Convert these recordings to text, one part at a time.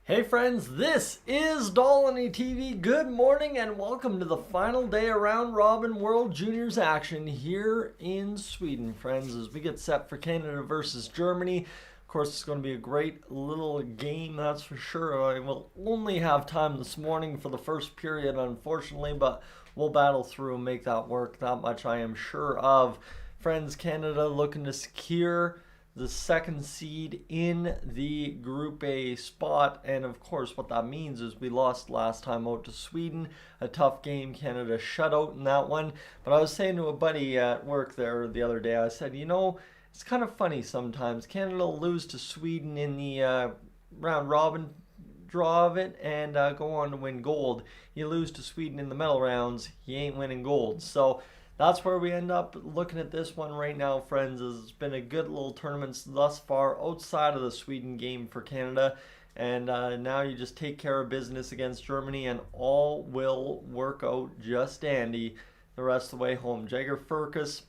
Hey friends, this is Dolynny TV. Good morning and welcome to the final day of round robin World Juniors action here in Sweden, friends, as we get set for Canada versus Germany. Of course, it's going to be a great little game, that's for sure. I will only have time this morning for the first period, unfortunately, but we'll battle through and make that work. That much I am sure of. Friends, Canada looking to secure the second seed in the Group A spot. And of course, what that means is we lost last time out to Sweden. A tough game, Canada shutout in that one. But I was saying to a buddy at work there the other day, I said, it's kind of funny sometimes. Canada will lose to Sweden in the round robin draw of it and go on to win gold. You lose to Sweden in the medal rounds, you ain't winning gold. So that's where we end up looking at this one right now, friends. It's been a good little tournament thus far outside of the Sweden game for Canada. And now you just take care of business against Germany and all will work out just dandy the rest of the way home. Jagger Firkus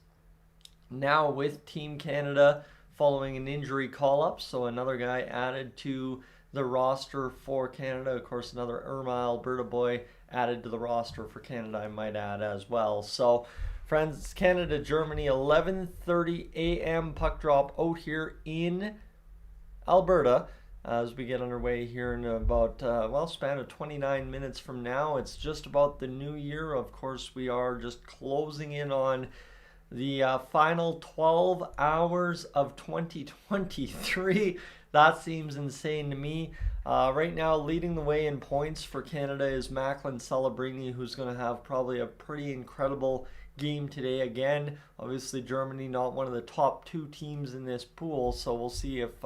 now with Team Canada following an injury call-up. So another guy added to the roster for Canada. Of course, another Irma Alberta boy added to the roster for Canada, I might add as well. So friends, it's Canada-Germany, 11:30 a.m. puck drop out here in Alberta as we get underway here in about, span of 29 minutes from now. It's just about the new year. Of course, we are just closing in on the final 12 hours of 2023. That seems insane to me. Right now, leading the way in points for Canada is Macklin Celebrini, who's going to have probably a pretty incredible game today again. Obviously, Germany not one of the top two teams in this pool, so we'll see if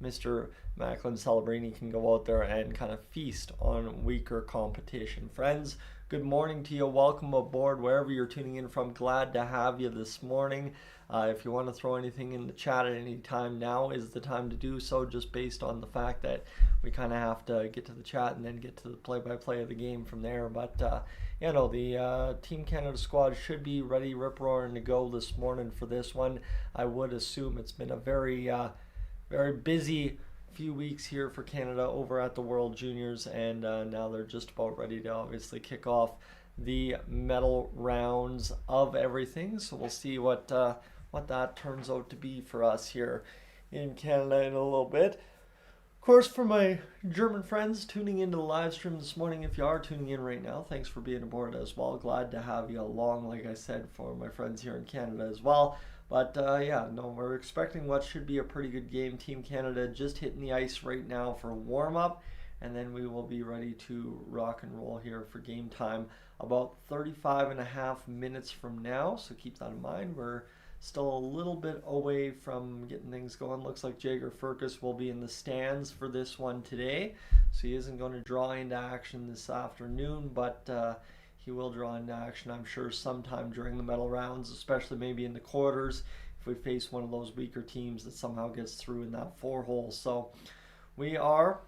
Mr. Macklin Celebrini can go out there and kind of feast on weaker competition. Friends, good morning to you. Welcome aboard wherever you're tuning in from. Glad to have you this morning. If you want to throw anything in the chat at any time, now is the time to do so, just based on the fact that we kind of have to get to the chat and then get to the play-by-play of the game from there. But the Team Canada squad should be ready, rip-roaring to go this morning for this one. I would assume it's been a very busy few weeks here for Canada over at the World Juniors, and now they're just about ready to obviously kick off the medal rounds of everything. So we'll see what that turns out to be for us here in Canada in a little bit. Of course, for my German friends tuning into the live stream this morning, if you are tuning in right now, thanks for being aboard as well. Glad to have you along, like I said, for my friends here in Canada as well. But we're expecting what should be a pretty good game. Team Canada just hitting the ice right now for warm-up, and then we will be ready to rock and roll here for game time about 35 and a half minutes from now. So keep that in mind. We're still a little bit away from getting things going. Looks like Jagger Firkus will be in the stands for this one today, so he isn't going to draw into action this afternoon, but he will draw into action, I'm sure, sometime during the medal rounds, especially maybe in the quarters if we face one of those weaker teams that somehow gets through in that four-hole. So we are,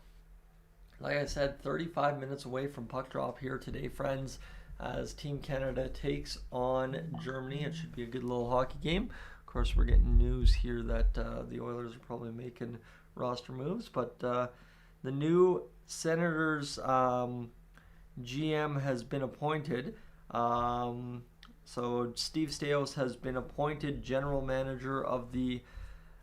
like I said, 35 minutes away from puck drop here today, friends, as Team Canada takes on Germany. It should be a good little hockey game. Of course, we're getting news here that the Oilers are probably making roster moves, but the new Senators GM has been appointed. So Steve Staios has been appointed general manager of the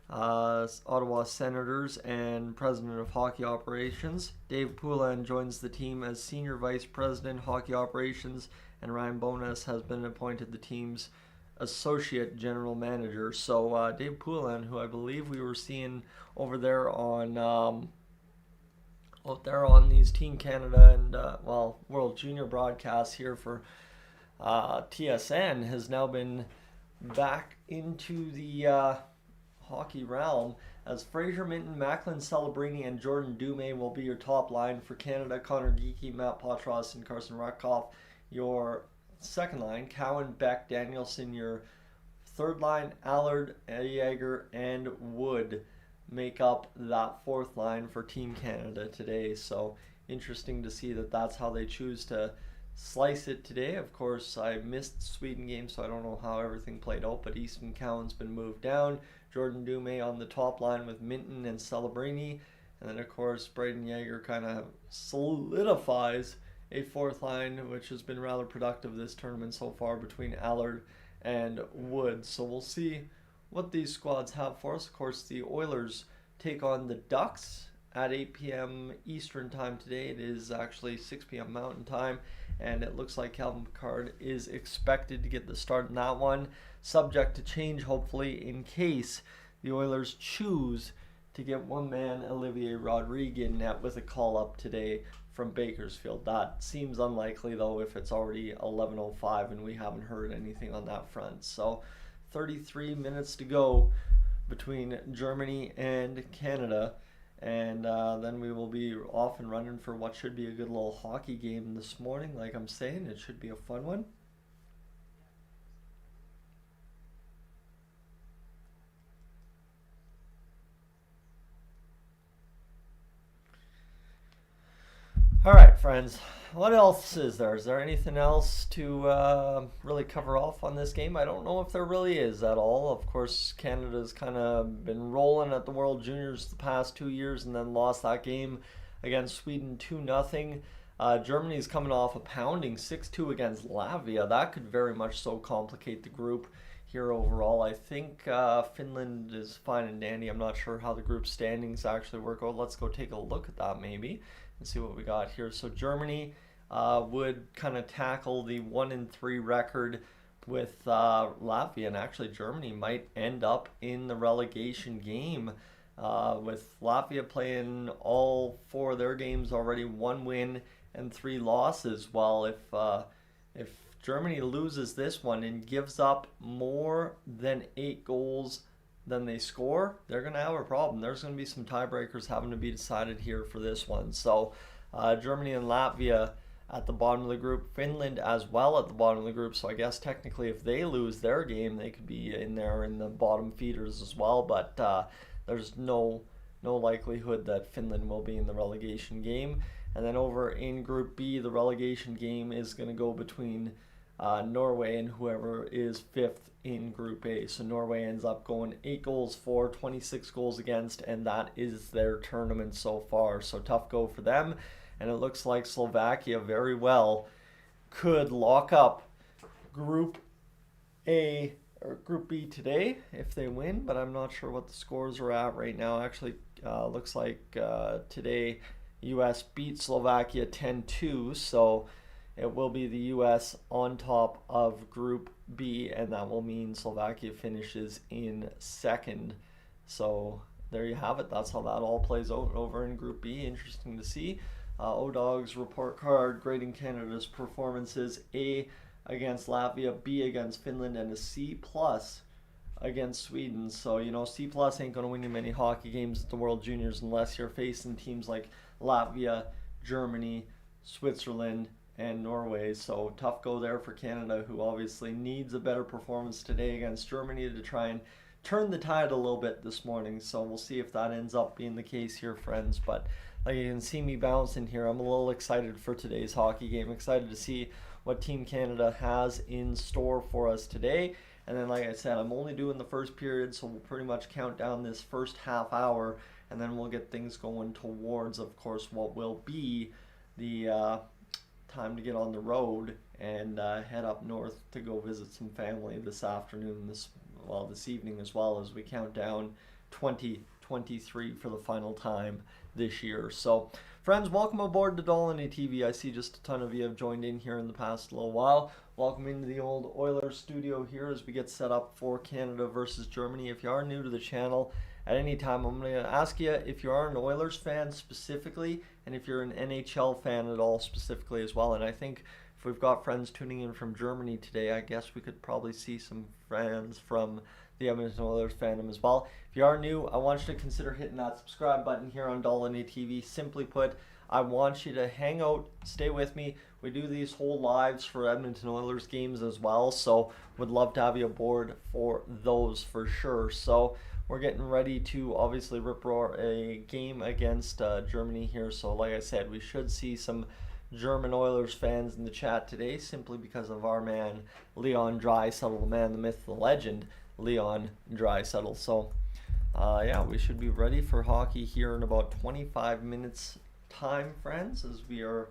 Ottawa Senators and president of hockey operations. Dave Poulin joins the team as senior vice president hockey operations, and Ryan Bowness has been appointed the team's associate general manager. So Dave Poulin, who I believe we were seeing over there on these Team Canada and World Junior broadcasts here for TSN, has now been back into the hockey realm, as Fraser Minton, Macklin Celebrini, and Jordan Dumais will be your top line for Canada. Connor Geeky, Matt Patras, and Carson Rutkoff your second line. Cowan, Beck, Danielson your third line. Allard, Yeager, and Wood make up that fourth line for Team Canada today. So interesting to see that that's how they choose to slice it today. Of course, I missed the Sweden game, so I don't know how everything played out, but Easton Cowan's been moved down. Jordan Dumais on the top line with Minton and Celebrini, And then, of course, Braden Yeager kind of solidifies a fourth line, which has been rather productive this tournament so far between Allard and Wood. So we'll see what these squads have for us. Of course, the Oilers take on the Ducks at 8 p.m. Eastern time today. It is actually 6 p.m. Mountain time, and it looks like Calvin Pickard is expected to get the start in that one, subject to change hopefully in case the Oilers choose to get one man Olivier Rodrigue in net with a call up today from Bakersfield. That seems unlikely though if it's already 11:05 and we haven't heard anything on that front. So 33 minutes to go between Germany and Canada, and then we will be off and running for what should be a good little hockey game this morning. Like I'm saying, it should be a fun one. All right, friends, what else is there? Is there anything else to really cover off on this game? I don't know if there really is at all. Of course, Canada's kind of been rolling at the World Juniors the past 2 years and then lost that game against Sweden 2-0. Germany's coming off a pounding 6-2 against Latvia. That could very much so complicate the group here overall. I think Finland is fine and dandy. I'm not sure how the group standings actually work out. Let's go take a look at that maybe and see what we got here. So Germany would kind of tackle the 1-3 record with Latvia, and actually Germany might end up in the relegation game with Latvia playing all 4 of their games already, 1 win and 3 losses. Well, if Germany loses this one and gives up more than 8 goals than they score, they're going to have a problem. There's going to be some tiebreakers having to be decided here for this one. So Germany and Latvia at the bottom of the group, Finland as well at the bottom of the group. So I guess technically if they lose their game, they could be in there in the bottom feeders as well. But there's no likelihood that Finland will be in the relegation game. And then over in Group B, the relegation game is going to go between Norway and whoever is 5th in Group A. So Norway ends up going 8 goals for, 26 goals against, and that is their tournament so far. So tough go for them, and it looks like Slovakia very well could lock up Group A or Group B today if they win, but I'm not sure what the scores are at right now. Actually, looks like today US beat Slovakia 10-2, so it will be the US on top of Group B, and that will mean Slovakia finishes in 2nd. So there you have it. That's how that all plays out over in Group B. Interesting to see. O-Dog's report card grading Canada's performances: A against Latvia, B against Finland, and a C+ against Sweden. So, you know, C+ ain't going to win you many hockey games at the World Juniors unless you're facing teams like Latvia, Germany, Switzerland, and Norway. So tough go there for Canada, who obviously needs a better performance today against Germany to try and turn the tide a little bit this morning. So we'll see if that ends up being the case here, friends. But like you can see me bouncing here, I'm a little excited for today's hockey game. Excited to see what Team Canada has in store for us today. And then, like I said, I'm only doing the first period, so we'll pretty much count down this first half hour, and then we'll get things going towards, of course, what will be the time to get on the road and head up north to go visit some family this afternoon, this evening, as well as we count down 2023 for the final time this year. So friends, welcome aboard to Dolynny TV. I see just a ton of you have joined in here in the past little while. Welcome into the old Oilers studio here as we get set up for Canada versus Germany. If you are new to the channel, at any time I'm going to ask you if you are an Oilers fan specifically, and if you're an NHL fan at all specifically as well. And I think if we've got friends tuning in from Germany today, I guess we could probably see some friends from the Edmonton Oilers fandom as well. If you are new, I want you to consider hitting that subscribe button here on Dolynny TV. Simply put, I want you to hang out, stay with me. We do these whole lives for Edmonton Oilers games as well, so would love to have you aboard for those for sure. So we're getting ready to obviously rip-roar a game against Germany here. So like I said, we should see some German Oilers fans in the chat today simply because of our man Leon Draisaitl, the man, the myth, the legend, Leon Draisaitl. So Yeah, we should be ready for hockey here in about 25 minutes time, friends, as we are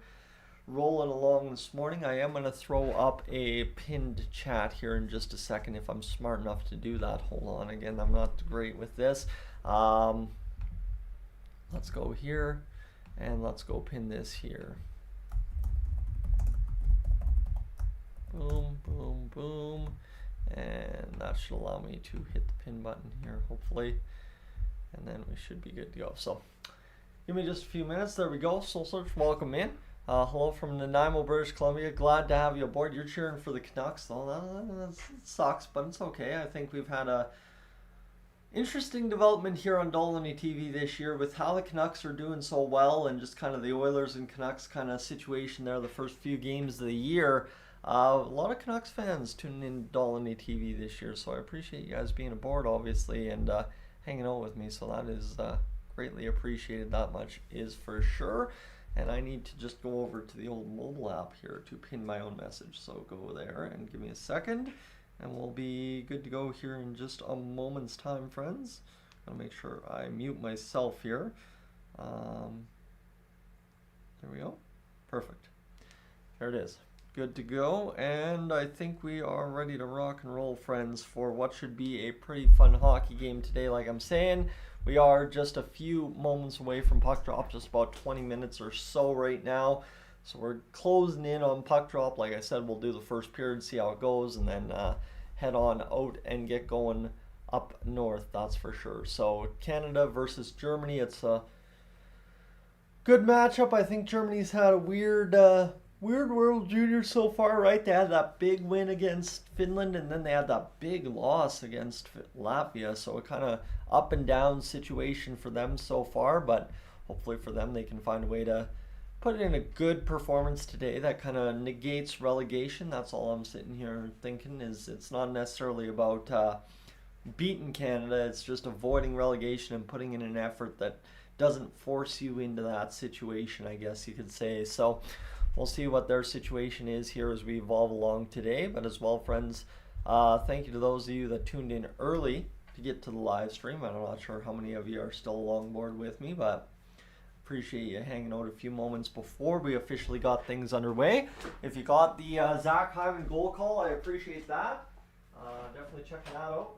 rolling along this morning. I am going to throw up a pinned chat here in just a second if I'm smart enough to do that. Hold on, again, I'm not great with this. Let's go here and let's go pin this here. Boom, boom, boom. And that should allow me to hit the pin button here, hopefully. And then we should be good to go. So give me just a few minutes. There we go. Soul Search, welcome in. Hello from Nanaimo, British Columbia. Glad to have you aboard. You're cheering for the Canucks, though. That sucks, but it's okay. I think we've had a interesting development here on Dolynny TV this year with how the Canucks are doing so well and just kind of the Oilers and Canucks kind of situation there the first few games of the year. A lot of Canucks fans tuning in Dolynny TV this year, so I appreciate you guys being aboard, obviously, and hanging out with me. So that is greatly appreciated. That much is for sure. And I need to just go over to the old mobile app here to pin my own message. So go there and give me a second, and we'll be good to go here in just a moment's time, friends. I'll make sure I mute myself here. There we go. Perfect. There it is. Good to go, and I think we are ready to rock and roll, friends, for what should be a pretty fun hockey game today. Like I'm saying, we are just a few moments away from puck drop, just about 20 minutes or so right now. So we're closing in on puck drop. Like I said, we'll do the first period, see how it goes, and then head on out and get going up north, that's for sure. So Canada versus Germany, it's a good matchup. I think Germany's had a weird World Juniors so far, right? They had that big win against Finland, and then they had that big loss against Latvia. So a kind of up and down situation for them so far, but hopefully for them they can find a way to put in a good performance today that kind of negates relegation. That's all I'm sitting here thinking, is it's not necessarily about beating Canada, it's just avoiding relegation and putting in an effort that doesn't force you into that situation, I guess you could say. So we'll see what their situation is here as we evolve along today. But as well, friends, thank you to those of you that tuned in early to get to the live stream. I'm not sure how many of you are still along board with me, but appreciate you hanging out a few moments before we officially got things underway. If you got the Zach Hyman goal call, I appreciate that. Definitely checking that out.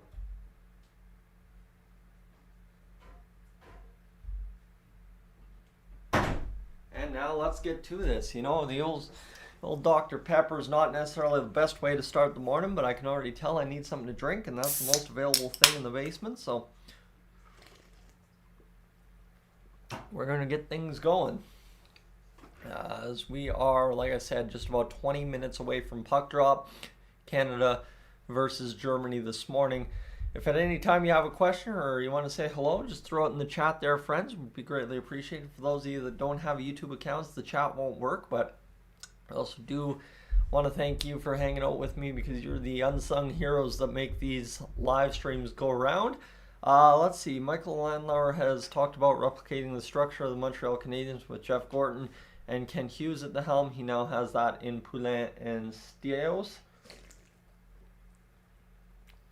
And now let's get to this. You know, the old Dr. Pepper is not necessarily the best way to start the morning, but I can already tell I need something to drink, and that's the most available thing in the basement. So we're going to get things going. As we are, like I said, just about 20 minutes away from puck drop. Canada versus Germany this morning. If at any time you have a question or you want to say hello, just throw it in the chat there, friends. It would be greatly appreciated. For those of you that don't have YouTube accounts, the chat won't work, but I also do want to thank you for hanging out with me, because you're the unsung heroes that make these live streams go around. Let's see. Michael Landauer has talked about replicating the structure of the Montreal Canadiens with Jeff Gorton and Ken Hughes at the helm. He now has that in Poulin and Stios.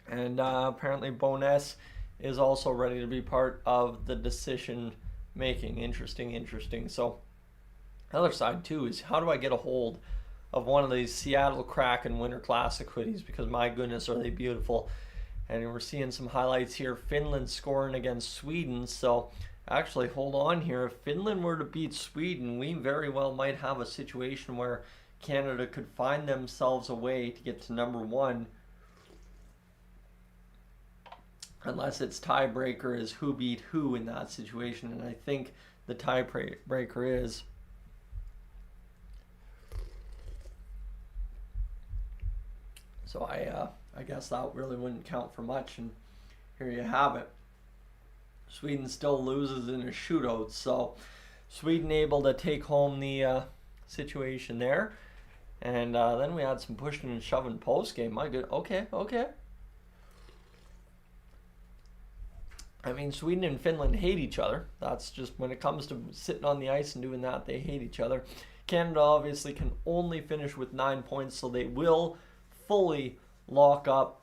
And apparently Bowness is also ready to be part of the decision making. Interesting. So the other side too is, how do I get a hold of one of these Seattle Kraken Winter Classic hoodies? Because my goodness, are they beautiful. And we're seeing some highlights here. Finland scoring against Sweden. So actually, hold on here. If Finland were to beat Sweden, we very well might have a situation where Canada could find themselves a way to get to number one. Unless it's tiebreaker is who beat who in that situation. And I think the tiebreaker is so I guess that really wouldn't count for much, and here you have it. Sweden still loses in a shootout, so Sweden able to take home the situation there. And then we had some pushing and shoving post game. My good, okay. I mean, Sweden and Finland hate each other. That's just, when it comes to sitting on the ice and doing that, they hate each other. Canada obviously can only finish with 9 points, so they will fully lock up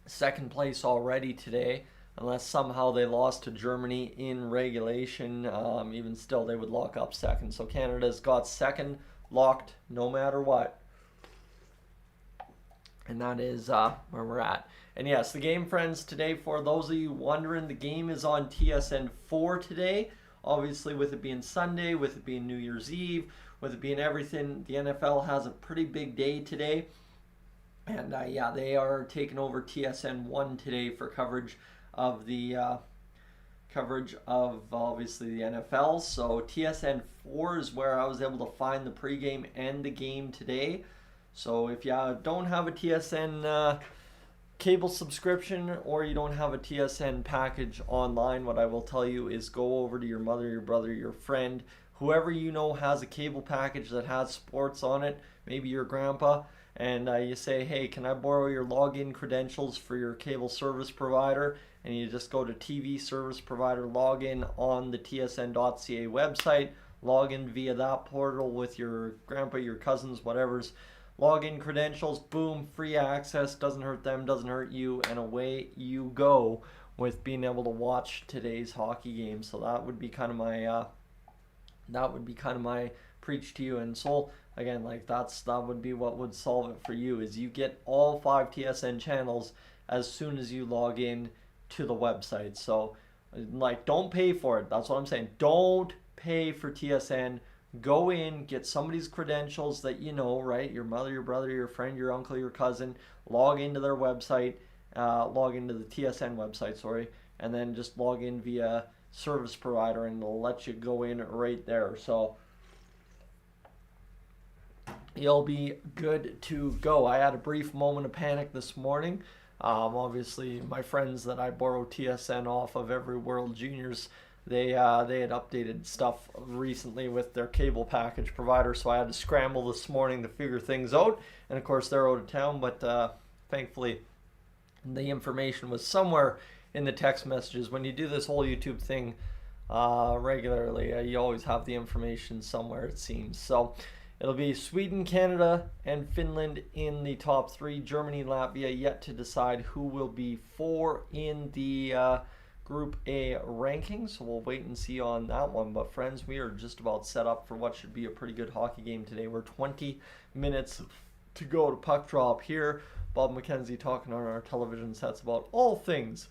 second place already today. unless somehow they lost to Germany in regulation. Even still, they would lock up second. So Canada's got second locked no matter what. And that is where we're at. And yes, the game, friends, today, for those of you wondering, the game is on TSN 4 today. Obviously, with it being Sunday, with it being New Year's Eve, with it being everything, the NFL has a pretty big day today. And yeah, they are taking over TSN 1 today for coverage of the obviously the NFL. So TSN 4 is where I was able to find the pregame and the game today. So if you don't have a TSN cable subscription, or you don't have a TSN package online, what I will tell you is go over to your mother, your brother, your friend, whoever you know has a cable package that has sports on it, maybe your grandpa, and you say, hey, can I borrow your login credentials for your cable service provider? And you just go to TV service provider login on the tsn.ca website, log in via that portal with your grandpa, your cousins, whatever's login credentials, boom, free access, doesn't hurt them, doesn't hurt you, and away you go with being able to watch today's hockey game. So that would be kind of my preach to you. And so again, like that would be what would solve it for you, is you get all 5 TSN channels as soon as you log in to the website. So like, don't pay for it. That's what I'm saying. Don't pay for TSN. Go in, get somebody's credentials that you know, right? Your mother, your brother, your friend, your uncle, your cousin. Log into their website, log into the TSN website, sorry, and then just log in via service provider, and it'll let you go in right there. So you'll be good to go. I had a brief moment of panic this morning. Obviously, my friends that I borrow TSN off of every World Juniors, they had updated stuff recently with their cable package provider, so I had to scramble this morning to figure things out. And of course, they're out of town, but thankfully, the information was somewhere in the text messages. When you do this whole YouTube thing regularly, you always have the information somewhere, it seems. So it'll be Sweden, Canada, and Finland in the top 3. Germany, Latvia yet to decide who will be 4 in the Group A rankings, so we'll wait and see on that one. But friends, we are just about set up for what should be a pretty good hockey game today. We're 20 minutes to go to puck drop here. Bob McKenzie talking on our television sets about all things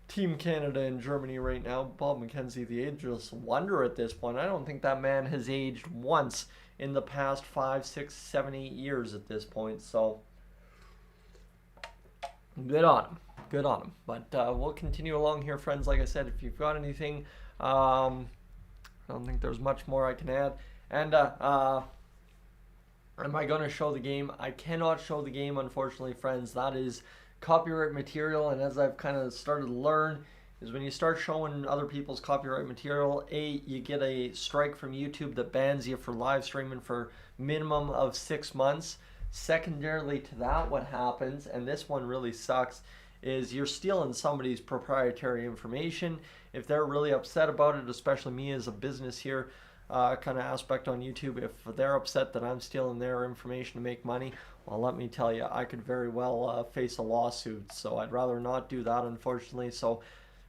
Team Canada and Germany right now. Bob McKenzie, the ageless wonder at this point. I don't think that man has aged once in the past 5, 6, 7, 8 years at this point. So good on him. Good on him. But we'll continue along here, friends. Like I said, if you've got anything, I don't think there's much more I can add. And am I going to show the game? I cannot show the game, unfortunately, friends. That is copyright material. And as I've kind of started to learn, is when you start showing other people's copyright material, you get a strike from YouTube that bans you for live streaming for minimum of 6 months. Secondarily to that, what happens, and this one really sucks, is you're stealing somebody's proprietary information. If they're really upset about it, especially me as a business here kind of aspect on YouTube, if they're upset that I'm stealing their information to make money, well, let me tell you, I could very well face a lawsuit. So I'd rather not do that, unfortunately. So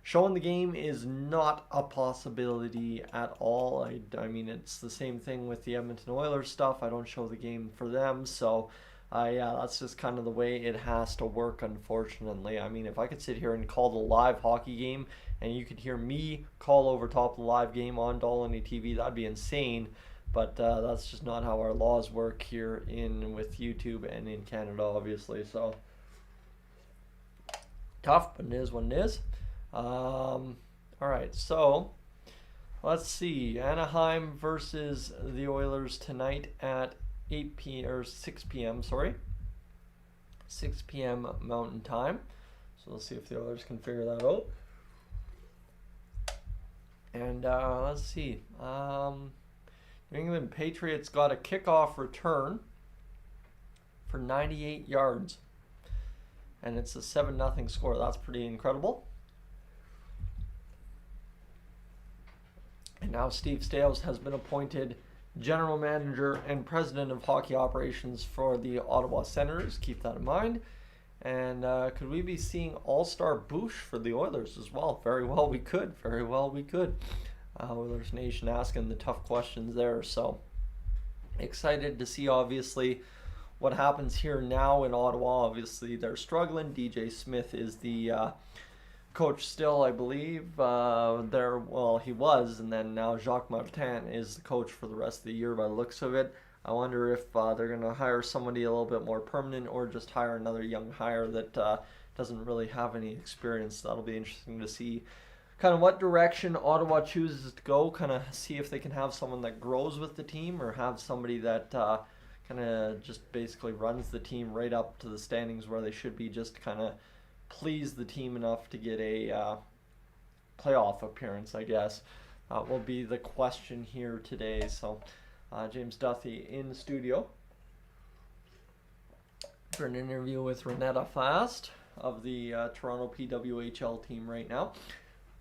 showing the game is not a possibility at all. I mean, it's the same thing with the Edmonton Oilers stuff. I don't show the game for them, so yeah, that's just kind of the way it has to work, unfortunately. I mean, if I could sit here and call the live hockey game and you could hear me call over top of the live game on Dolynny TV, that'd be insane. But that's just not how our laws work here with YouTube and in Canada, obviously. So tough, but it is what it is. All right, so let's see. Anaheim versus the Oilers tonight at 8 p.m. or 6 p.m. Sorry, 6 p.m. Mountain Time. So let's see if the Oilers can figure that out. And let's see. New England Patriots got a kickoff return for 98 yards, and it's a 7-0 score. That's pretty incredible. And now Steve Staios has been appointed General Manager and President of Hockey Operations for the Ottawa Senators. Keep that in mind. And could we be seeing all-star Bush for the Oilers as well? Very well we could. Very well we could. Oilers Nation asking the tough questions there. So excited to see, obviously, what happens here now in Ottawa. Obviously, they're struggling. DJ Smith is the coach still, I believe. He was, and then now Jacques Martin is the coach for the rest of the year by the looks of it. I wonder if they're going to hire somebody a little bit more permanent or just hire another young hire that doesn't really have any experience. That'll be interesting to see kind of what direction Ottawa chooses to go, kind of see if they can have someone that grows with the team or have somebody that kind of just basically runs the team right up to the standings where they should be, just kind of please the team enough to get a playoff appearance, I guess. Will be the question here today. So James Duthie in the studio for an interview with Renetta Fast of the Toronto PWHL team right now.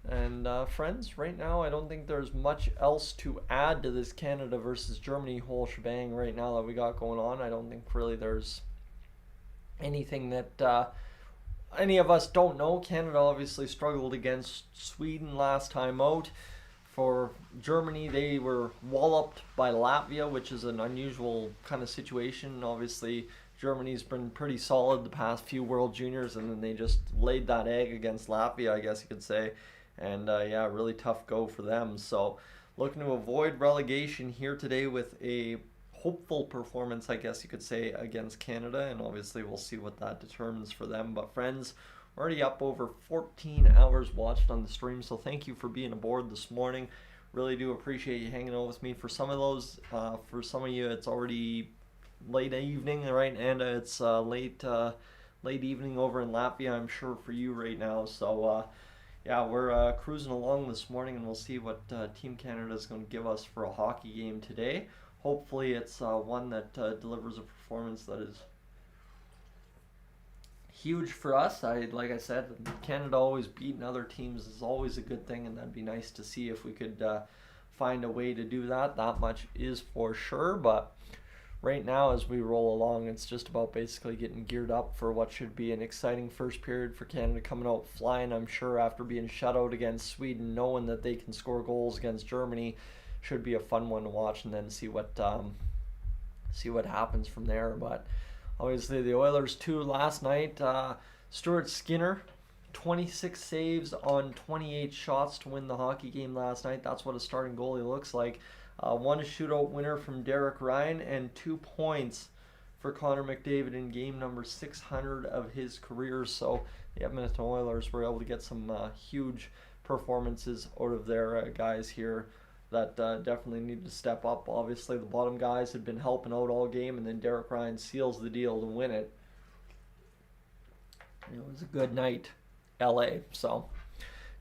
And friends, right now I don't think there's much else to add to this Canada versus Germany whole shebang right now that we got going on. I don't think really there's anything that any of us don't know. Canada obviously struggled against Sweden last time out. For Germany, they were walloped by Latvia, which is an unusual kind of situation. Obviously, Germany's been pretty solid the past few World Juniors, and then they just laid that egg against Latvia, I guess you could say. And yeah, really tough go for them. So looking to avoid relegation here today with a hopeful performance, I guess you could say, against Canada. And obviously we'll see what that determines for them. But friends, already up over 14 hours watched on the stream, so thank you for being aboard this morning. Really do appreciate you hanging out with me. For some of those, for some of you, it's already late evening, right? And it's late evening over in Latvia, I'm sure, for you right now. So yeah, we're cruising along this morning, and we'll see what Team Canada is going to give us for a hockey game today. Hopefully it's one that delivers a performance that is huge for us. Like I said, Canada always beating other teams is always a good thing, and that'd be nice to see if we could find a way to do that. That much is for sure. But right now, as we roll along, it's just about basically getting geared up for what should be an exciting first period for Canada, coming out flying, I'm sure, after being shut out against Sweden, knowing that they can score goals against Germany. Should be a fun one to watch, and then see what happens from there. But obviously, the Oilers, too, last night, Stuart Skinner, 26 saves on 28 shots to win the hockey game last night. That's what a starting goalie looks like. One shootout winner from Derek Ryan, and 2 points for Connor McDavid in game number 600 of his career. So the Edmonton Oilers were able to get some huge performances out of their guys here that definitely need to step up. Obviously, the bottom guys had been helping out all game, and then Derek Ryan seals the deal to win it. It was a good night, LA. So,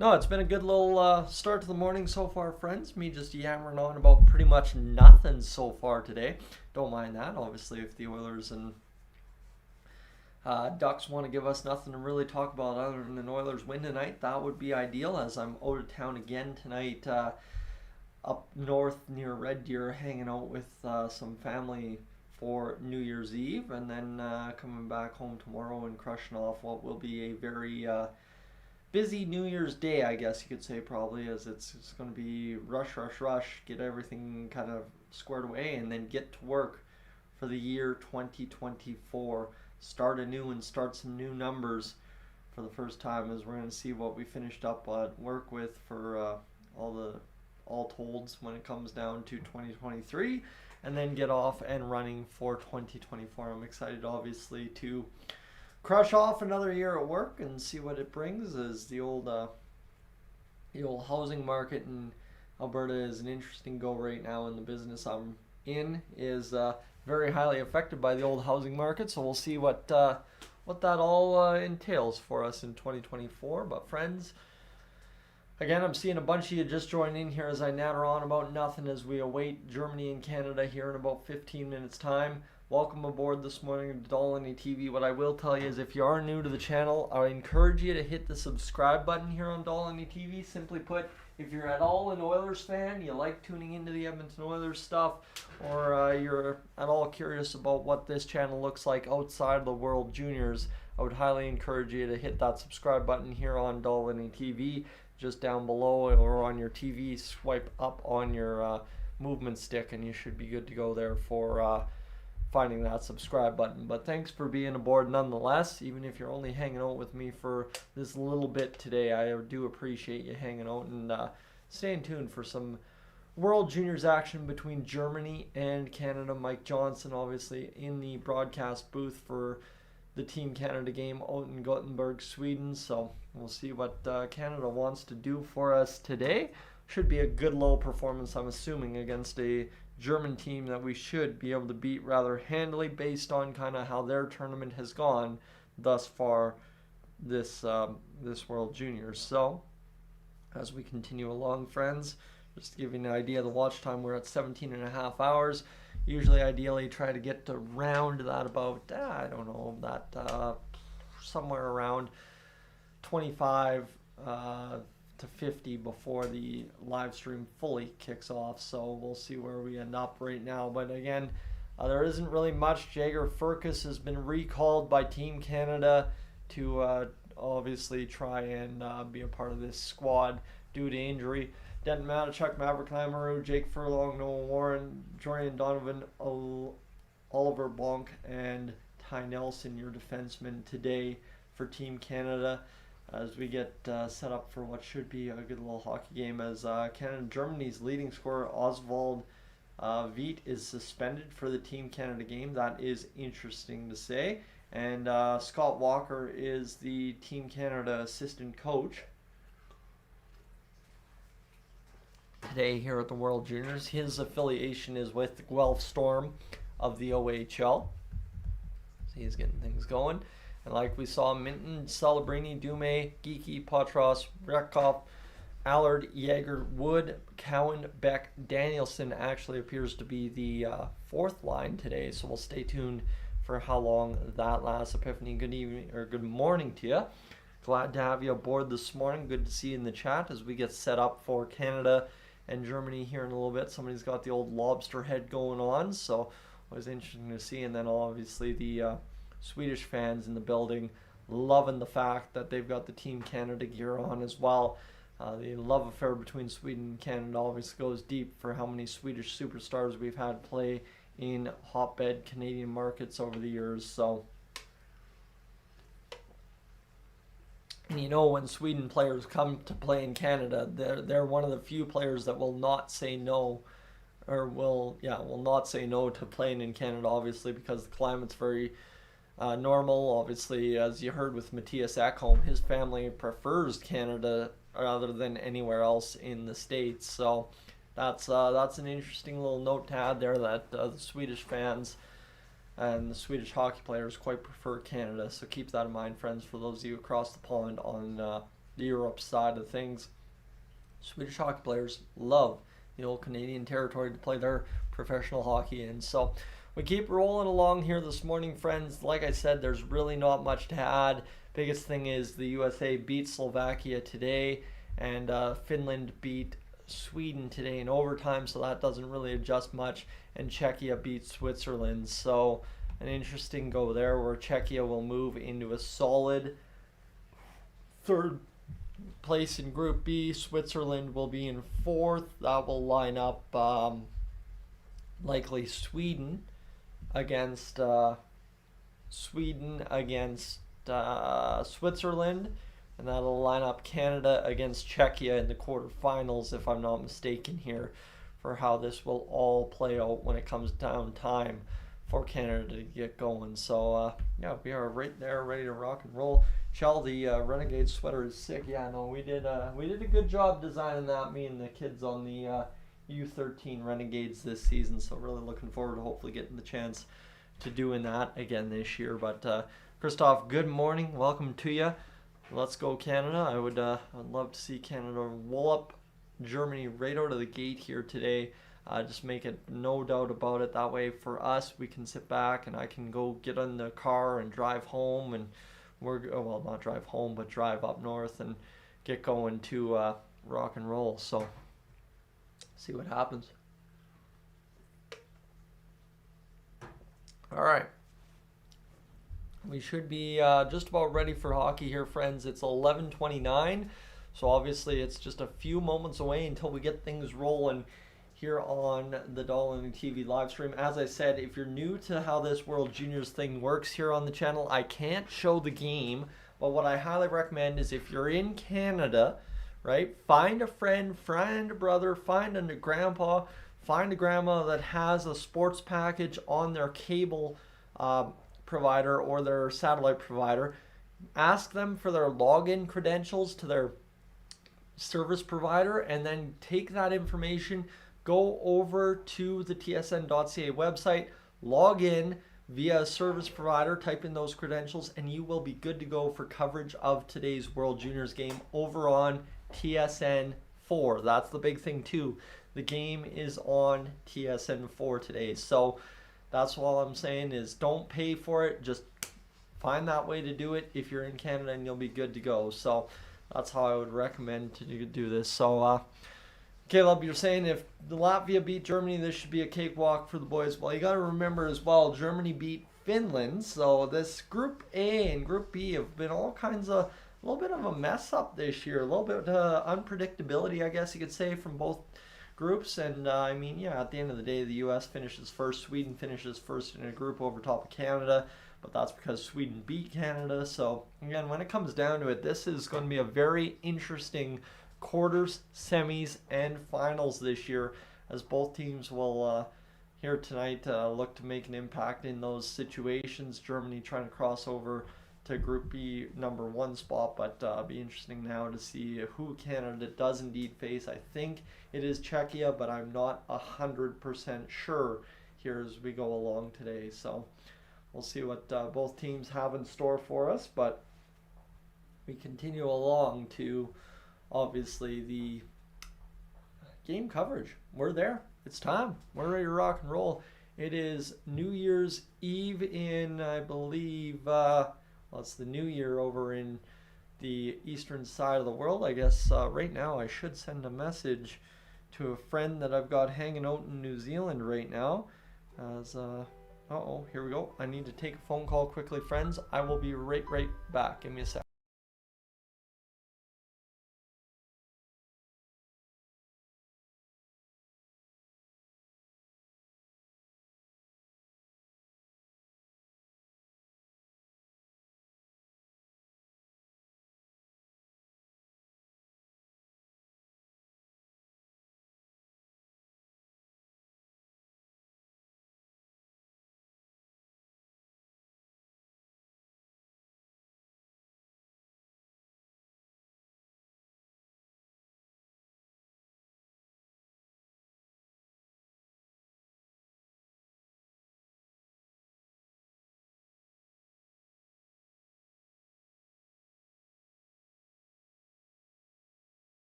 no, it's been a good little start to the morning so far, friends. Me just yammering on about pretty much nothing so far today. Don't mind that. Obviously, if the Oilers and Ducks want to give us nothing to really talk about other than an Oilers win tonight, that would be ideal, as I'm out of town again tonight. Up north near Red Deer, hanging out with some family for New Year's Eve, and then coming back home tomorrow and crushing off what will be a very busy New Year's Day, I guess you could say, probably, as it's going to be rush, get everything kind of squared away, and then get to work for the year 2024. Start anew and start some new numbers for the first time, as we're going to see what we finished up at work with for all tolds when it comes down to 2023, and then get off and running for 2024. I'm excited, obviously, to crush off another year at work and see what it brings, as the old housing market in Alberta is an interesting go right now, and the business I'm in is very highly affected by the old housing market. So we'll see what that all entails for us in 2024. But friends, again, I'm seeing a bunch of you just join in here as I natter on about nothing as we await Germany and Canada here in about 15 minutes time. Welcome aboard this morning to Dolynny TV. What I will tell you is, if you are new to the channel, I encourage you to hit the subscribe button here on Dolynny TV. Simply put, if you're at all an Oilers fan, you like tuning into the Edmonton Oilers stuff, or you're at all curious about what this channel looks like outside of the World Juniors, I would highly encourage you to hit that subscribe button here on Dolynny TV, just down below, or on your TV. Swipe up on your movement stick, and you should be good to go there for finding that subscribe button. But thanks for being aboard nonetheless, even if you're only hanging out with me for this little bit today. I do appreciate you hanging out, and staying tuned for some World Juniors action between Germany and Canada. Mike Johnson obviously in the broadcast booth for the Team Canada game out in Gothenburg, Sweden. So we'll see what Canada wants to do for us today. Should be a good low performance, I'm assuming, against a German team that we should be able to beat rather handily based on kind of how their tournament has gone thus far this World Juniors. So as we continue along, friends, just to give you an idea of the watch time, we're at 17.5 hours. Usually, ideally, try to get to round that about, I don't know, that somewhere around 25 to 50 before the live stream fully kicks off. So we'll see where we end up right now. But again, there isn't really much. Jager Furcus has been recalled by Team Canada to obviously try and be a part of this squad due to injury. Denton Matachuk, Maverick Lamoureux, Jake Furlong, Noah Warren, Jordan Donovan, Oliver Bonk, and Ty Nelson, your defensemen today for Team Canada, as we get set up for what should be a good little hockey game, as Canada and Germany's leading scorer Oswald Veit is suspended for the Team Canada game. That is interesting to say. And Scott Walker is the Team Canada assistant coach today here at the World Juniors. His affiliation is with the Guelph Storm of the OHL. So he's getting things going. And like we saw, Minton, Celebrini, Dume, Geeky, Patras, Rekoff, Allard, Yeager, Wood, Cowan, Beck, Danielson actually appears to be the fourth line today. So we'll stay tuned for how long that lasts. Epiphany, good evening or good morning to you. Glad to have you aboard this morning. Good to see you in the chat as we get set up for Canada and Germany here in a little bit. Somebody's got the old lobster head going on, so it was interesting to see. And then obviously the Swedish fans in the building loving the fact that they've got the Team Canada gear on as well. The love affair between Sweden and Canada obviously goes deep for how many Swedish superstars we've had play in hotbed Canadian markets over the years. So, and you know, when Sweden players come to play in Canada, they're one of the few players that will not say no, or will not say no to playing in Canada, obviously, because the climate's very normal. Obviously, as you heard with Matthias Ekholm, his family prefers Canada rather than anywhere else in the States. So that's an interesting little note to add there, that the Swedish fans and the Swedish hockey players quite prefer Canada. So keep that in mind, friends, for those of you across the pond on the Europe side of things. Swedish hockey players love the old Canadian territory to play their professional hockey in. So we keep rolling along here this morning, friends. Like I said, there's really not much to add. Biggest thing is the USA beat Slovakia today, and Finland beat Sweden today in overtime, so that doesn't really adjust much. And Czechia beat Switzerland, so an interesting go there, where Czechia will move into a solid third place in Group B. Switzerland will be in fourth. That will line up likely Sweden against Switzerland, and that'll line up Canada against Czechia in the quarterfinals, if I'm not mistaken here, for how this will all play out when it comes down time for Canada to get going. So yeah, we are right there ready to rock and roll. Shell, the Renegade sweater is sick. Yeah, no, we did a good job designing that, me and the kids on the U13 Renegades this season, so really looking forward to hopefully getting the chance to doing that again this year. But Christoph, good morning, welcome to you. Let's go Canada. I'd love to see Canada roll up Germany right out of the gate here today. Just make it no doubt about it. That way for us, we can sit back and I can go get in the car and drive home, and not drive home, but drive up north and get going to rock and roll. So see what happens. All right. We should be just about ready for hockey here, friends. It's 11:29, so obviously it's just a few moments away until we get things rolling here on the Dolynny TV live stream. As I said, if you're new to how this World Juniors thing works here on the channel, I can't show the game, but what I highly recommend is if you're in Canada, right, find a friend, find a brother, find a grandpa, find a grandma that has a sports package on their cable provider or their satellite provider. Ask them for their login credentials to their service provider, and then take that information, go over to the tsn.ca website, log in via a service provider, type in those credentials, and you will be good to go for coverage of today's World Juniors game over on TSN 4. That's the big thing too. The game is on TSN 4 today. So that's all I'm saying is don't pay for it. Just find that way to do it if you're in Canada, and you'll be good to go. So that's how I would recommend to do this. So Caleb, you're saying if the Latvia beat Germany, this should be a cakewalk for the boys. Well, you got to remember as well, Germany beat Finland. So this Group A and Group B have been all kinds of, a little bit of a mess up this year. A little bit of unpredictability, I guess you could say, from both groups. And I mean, yeah, at the end of the day, the US finishes first, Sweden finishes first in a group over top of Canada, but that's because Sweden beat Canada. So again, when it comes down to it, this is going to be a very interesting quarters, semis, and finals this year, as both teams will here tonight look to make an impact in those situations. Germany trying to cross over to Group B #1 spot, but be interesting now to see who Canada does indeed face. I think it is Czechia, but I'm not 100% sure here as we go along today. So we'll see what both teams have in store for us, but we continue along to obviously the game coverage. We're there. It's time. We're ready to rock and roll. It is New Year's Eve in, I believe, well, it's the new year over in the eastern side of the world. I guess right now I should send a message to a friend that I've got hanging out in New Zealand right now. As uh-oh, here we go. I need to take a phone call quickly, friends. I will be right back. Give me a sec.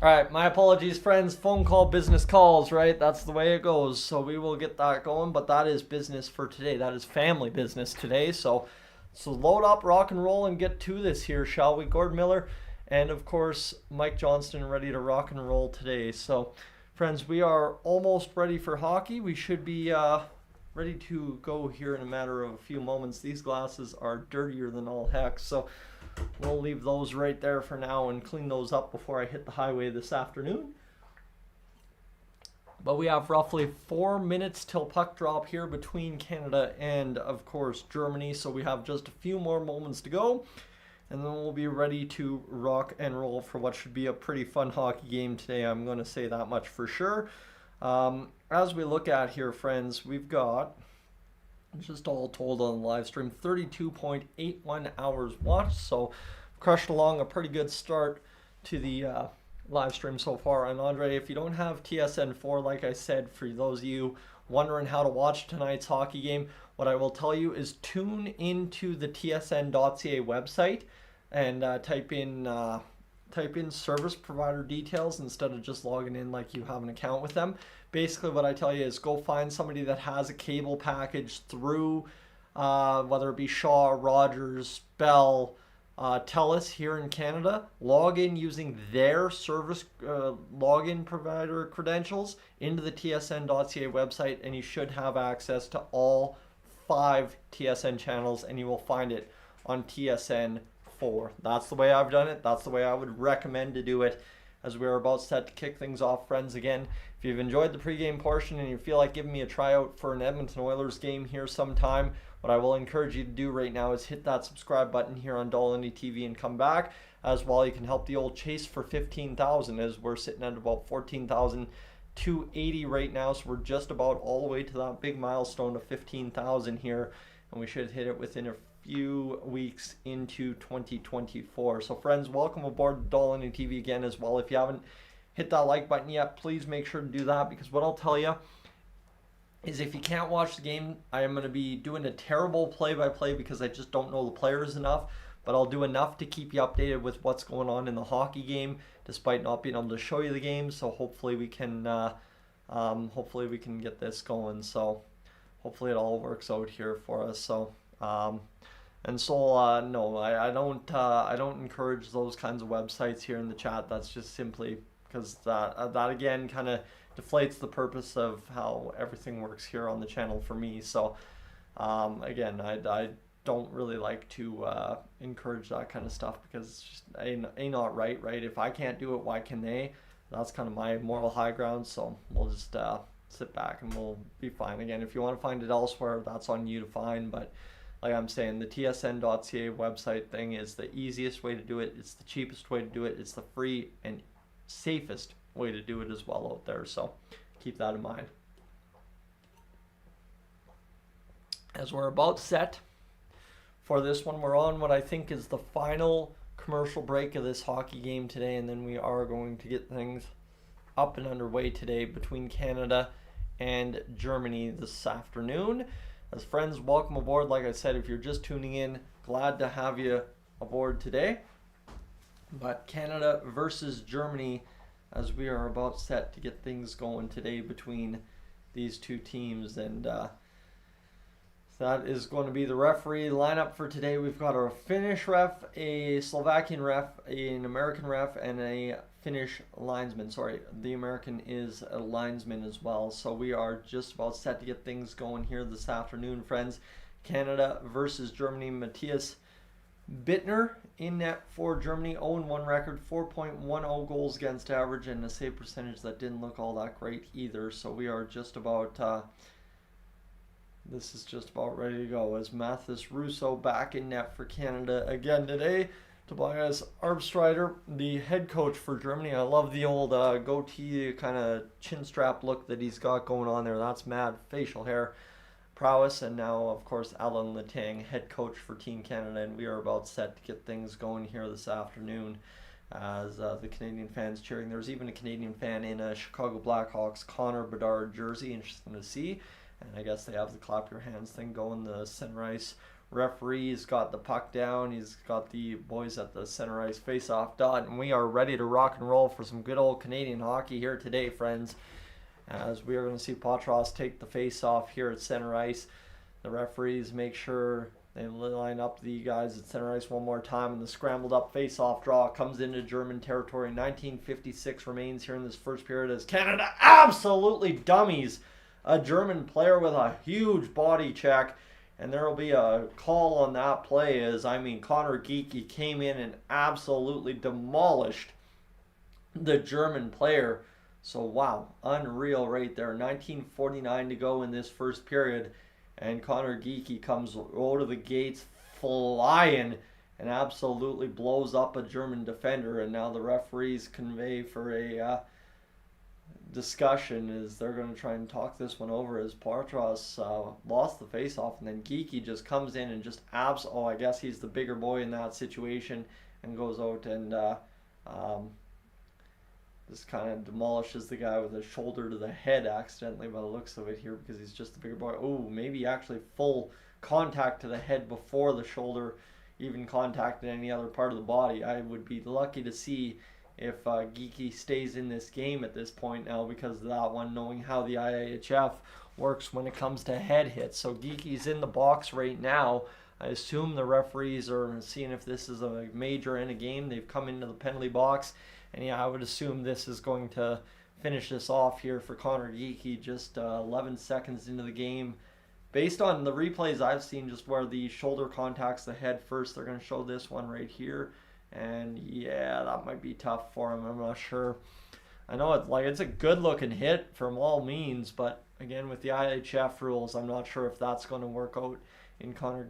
All right, my apologies, friends. Phone call, business calls, right? That's the way it goes. So we will get that going, but that is business for today. That is family business today. So load up, rock and roll, and get to this here, shall we? Gord Miller and, of course, Mike Johnston ready to rock and roll today. So, friends, we are almost ready for hockey. We should be ready to go here in a matter of a few moments. These glasses are dirtier than all heck, so we'll leave those right there for now and clean those up before I hit the highway this afternoon. But we have roughly 4 minutes till puck drop here between Canada and, of course, Germany. So we have just a few more moments to go. and then we'll be ready to rock and roll for what should be a pretty fun hockey game today. I'm going to say that much for sure. As we look at here, friends, we've got, just all told on the live stream, 32.81 hours watched, so crushed along a pretty good start to the live stream so far. And Andre, if you don't have TSN4, like I said, for those of you wondering how to watch tonight's hockey game, what I will tell you is tune into the tsn.ca website and type in service provider details instead of just logging in like you have an account with them. Basically what I tell you is go find somebody that has a cable package through whether it be Shaw, Rogers, Bell, TELUS here in Canada. Log in using their service login provider credentials into the tsn.ca website, and you should have access to all 5 TSN channels, and you will find it on TSN4. That's the way I've done it. That's the way I would recommend to do it as we're about set to kick things off, friends. Again, if you've enjoyed the pregame portion and you feel like giving me a tryout for an Edmonton Oilers game here sometime, what I will encourage you to do right now is hit that subscribe button here on Dolynny TV and come back. As well, you can help the old chase for 15,000 as we're sitting at about 14,280 right now. So we're just about all the way to that big milestone of 15,000 here, and we should hit it within a few weeks into 2024. So friends, welcome aboard Dolynny TV again as well. If you haven't hit that like button yet, please make sure to do that, because what I'll tell you is if you can't watch the game, I am going to be doing a terrible play-by-play because I just don't know the players enough, but I'll do enough to keep you updated with what's going on in the hockey game despite not being able to show you the game. So hopefully we can get this going. So hopefully it all works out here for us. So no, I don't encourage those kinds of websites here in the chat. That's just simply because that again kind of deflates the purpose of how everything works here on the channel for me. So again, I don't really like to encourage that kind of stuff because it's just ain't not right. If I can't do it, why can they? That's kind of my moral high ground. So we'll just sit back and we'll be fine. Again, if you want to find it elsewhere, that's on you to find. But like I'm saying, the tsn.ca website thing is the easiest way to do it. It's the cheapest way to do it. It's the free and safest way to do it as well out there. So keep that in mind. As we're about set for this one, we're on what I think is the final commercial break of this hockey game today, and then we are going to get things up and underway today between Canada and Germany this afternoon. As friends, welcome aboard. Like I said, if you're just tuning in, glad to have you aboard today. But Canada versus Germany, as we are about set to get things going today between these two teams. And that is going to be the referee lineup for today. We've got a Finnish ref, a Slovakian ref, an American ref, and a Finnish linesman. Sorry, the American is a linesman as well. So we are just about set to get things going here this afternoon, friends. Canada versus Germany. Matthias Bittner in net for Germany, 0-1 record, 4.10 goals against average, and a save percentage that didn't look all that great either. So we are just about, this is just about ready to go as Mathis Russo back in net for Canada again today. Tobias Arbstrider, the head coach for Germany. I love the old goatee kind of chin strap look that he's got going on there. That's mad facial hair prowess. And now, of course, Alan Letang, head coach for Team Canada. And we are about set to get things going here this afternoon as the Canadian fans cheering. There's even a Canadian fan in a Chicago Blackhawks Connor Bedard jersey. Interesting to see. And I guess they have the clap your hands thing going. The center ice referee's got the puck down. He's got the boys at the center ice face-off dot. And we are ready to rock and roll for some good old Canadian hockey here today, friends. As we are going to see Patras take the face-off here at center ice. The referees make sure they line up the guys at center ice one more time. And the scrambled up face-off draw comes into German territory. 1956 remains here in this first period as Canada absolutely dummies a German player with a huge body check. And there will be a call on that play as, Connor Geekie came in and absolutely demolished the German player. So, wow, unreal right there. 19:49 to go in this first period. And Connor Geekie comes out of the gates flying and absolutely blows up a German defender. And now the referees convey for a discussion is they're going to try and talk this one over as Patras lost the face-off, and then Geeky just comes in and just I guess he's the bigger boy in that situation, and goes out and just kind of demolishes the guy with a shoulder to the head accidentally by the looks of it here, because he's just the bigger boy. Oh, maybe actually full contact to the head before the shoulder even contacted any other part of the body. I would be lucky to see if Geeky stays in this game at this point now because of that one, knowing how the IIHF works when it comes to head hits. So Geeky's in the box right now. I assume the referees are seeing if this is a major in a game. They've come into the penalty box. And yeah, I would assume this is going to finish this off here for Connor Geeky just 11 seconds into the game. Based on the replays I've seen, just where the shoulder contacts the head first, they're going to show this one right here. And yeah, that might be tough for him. I'm not sure. I know it's a good looking hit from all means, but again, with the IIHF rules, I'm not sure if that's going to work out in Connor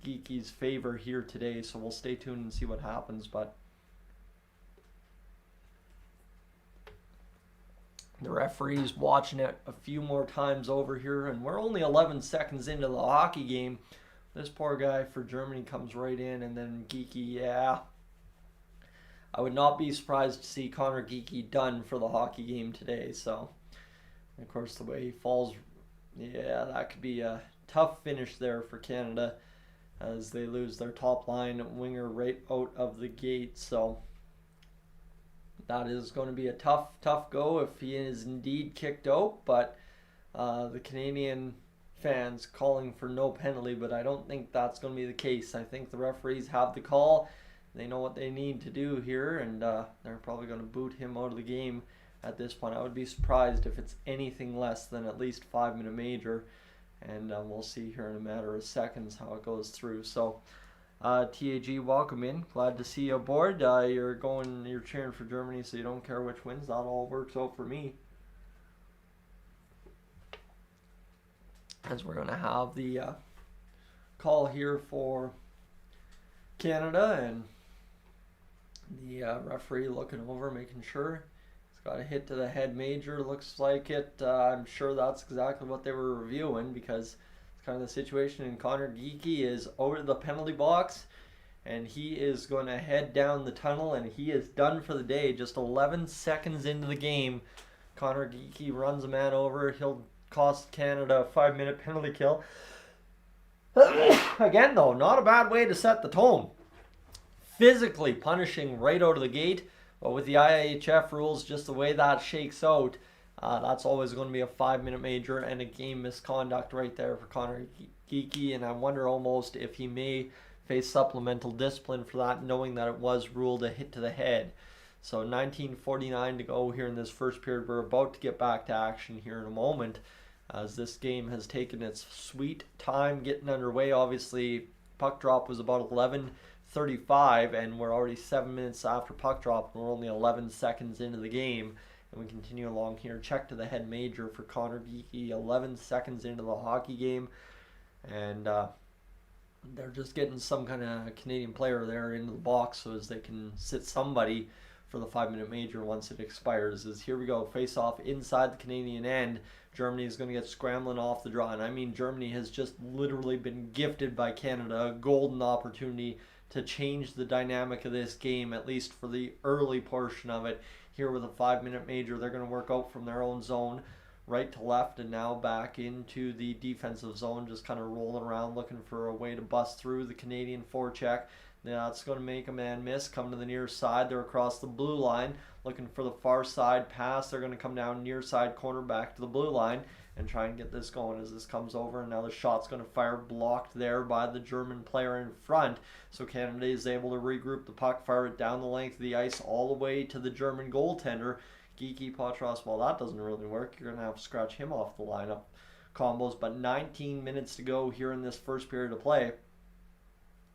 Geeky's favor here today. So we'll stay tuned and see what happens. But the referee's watching it a few more times over here, and we're only 11 seconds into the hockey game. This poor guy for Germany comes right in, and then Geeky, yeah. I would not be surprised to see Connor Geeky done for the hockey game today. So, of course, the way he falls, yeah, that could be a tough finish there for Canada as they lose their top line winger right out of the gate. So that is going to be a tough go if he is indeed kicked out. But the Canadian fans calling for no penalty, but I don't think that's going to be the case. I think the referees have the call. They know what they need to do here, and they're probably going to boot him out of the game at this point. I would be surprised if it's anything less than at least 5-minute major, and we'll see here in a matter of seconds how it goes through. So TAG, welcome in. Glad to see you aboard. You're cheering for Germany, so you don't care which wins. That all works out for me. As we're going to have the call here for Canada, and the referee looking over, making sure he's got a hit to the head major. Looks like it. I'm sure that's exactly what they were reviewing, because it's kind of the situation. And Connor Geeky is over the penalty box, and he is going to head down the tunnel, and he is done for the day. Just 11 seconds into the game, Connor Geeky runs a man over. He'll cost Canada a 5-minute penalty kill. Again, though, not a bad way to set the tone. Physically punishing right out of the gate, but with the IIHF rules, just the way that shakes out, that's always going to be a 5-minute major and a game misconduct right there for Connor Geeky. And I wonder almost if he may face supplemental discipline for that, knowing that it was ruled a hit to the head. So 19:49 to go here in this first period. We're about to get back to action here in a moment, as this game has taken its sweet time getting underway. Obviously, puck drop was about 11:35, and we're already 7 minutes after puck drop, and we're only 11 seconds into the game. And we continue along here. Check to the head major for Connor Geeky, 11 seconds into the hockey game. And they're just getting some kind of Canadian player there into the box so as they can sit somebody for the 5-minute major once it expires. As here we go, face off inside the Canadian end. Germany is going to get scrambling off the draw. And I mean, Germany has just literally been gifted by Canada a golden opportunity to change the dynamic of this game, at least for the early portion of it. Here with a 5-minute major, they're going to work out from their own zone, right to left, and now back into the defensive zone, just kind of rolling around looking for a way to bust through the Canadian forecheck. That's going to make a man miss. Come to the near side. They're across the blue line looking for the far side pass. They're going to come down near side corner back to the blue line and try and get this going as this comes over. And now the shot's going to fire, blocked there by the German player in front. So Canada is able to regroup the puck, fire it down the length of the ice all the way to the German goaltender. Geeky Patras, well, that doesn't really work. You're going to have to scratch him off the lineup combos. But 19 minutes to go here in this first period of play,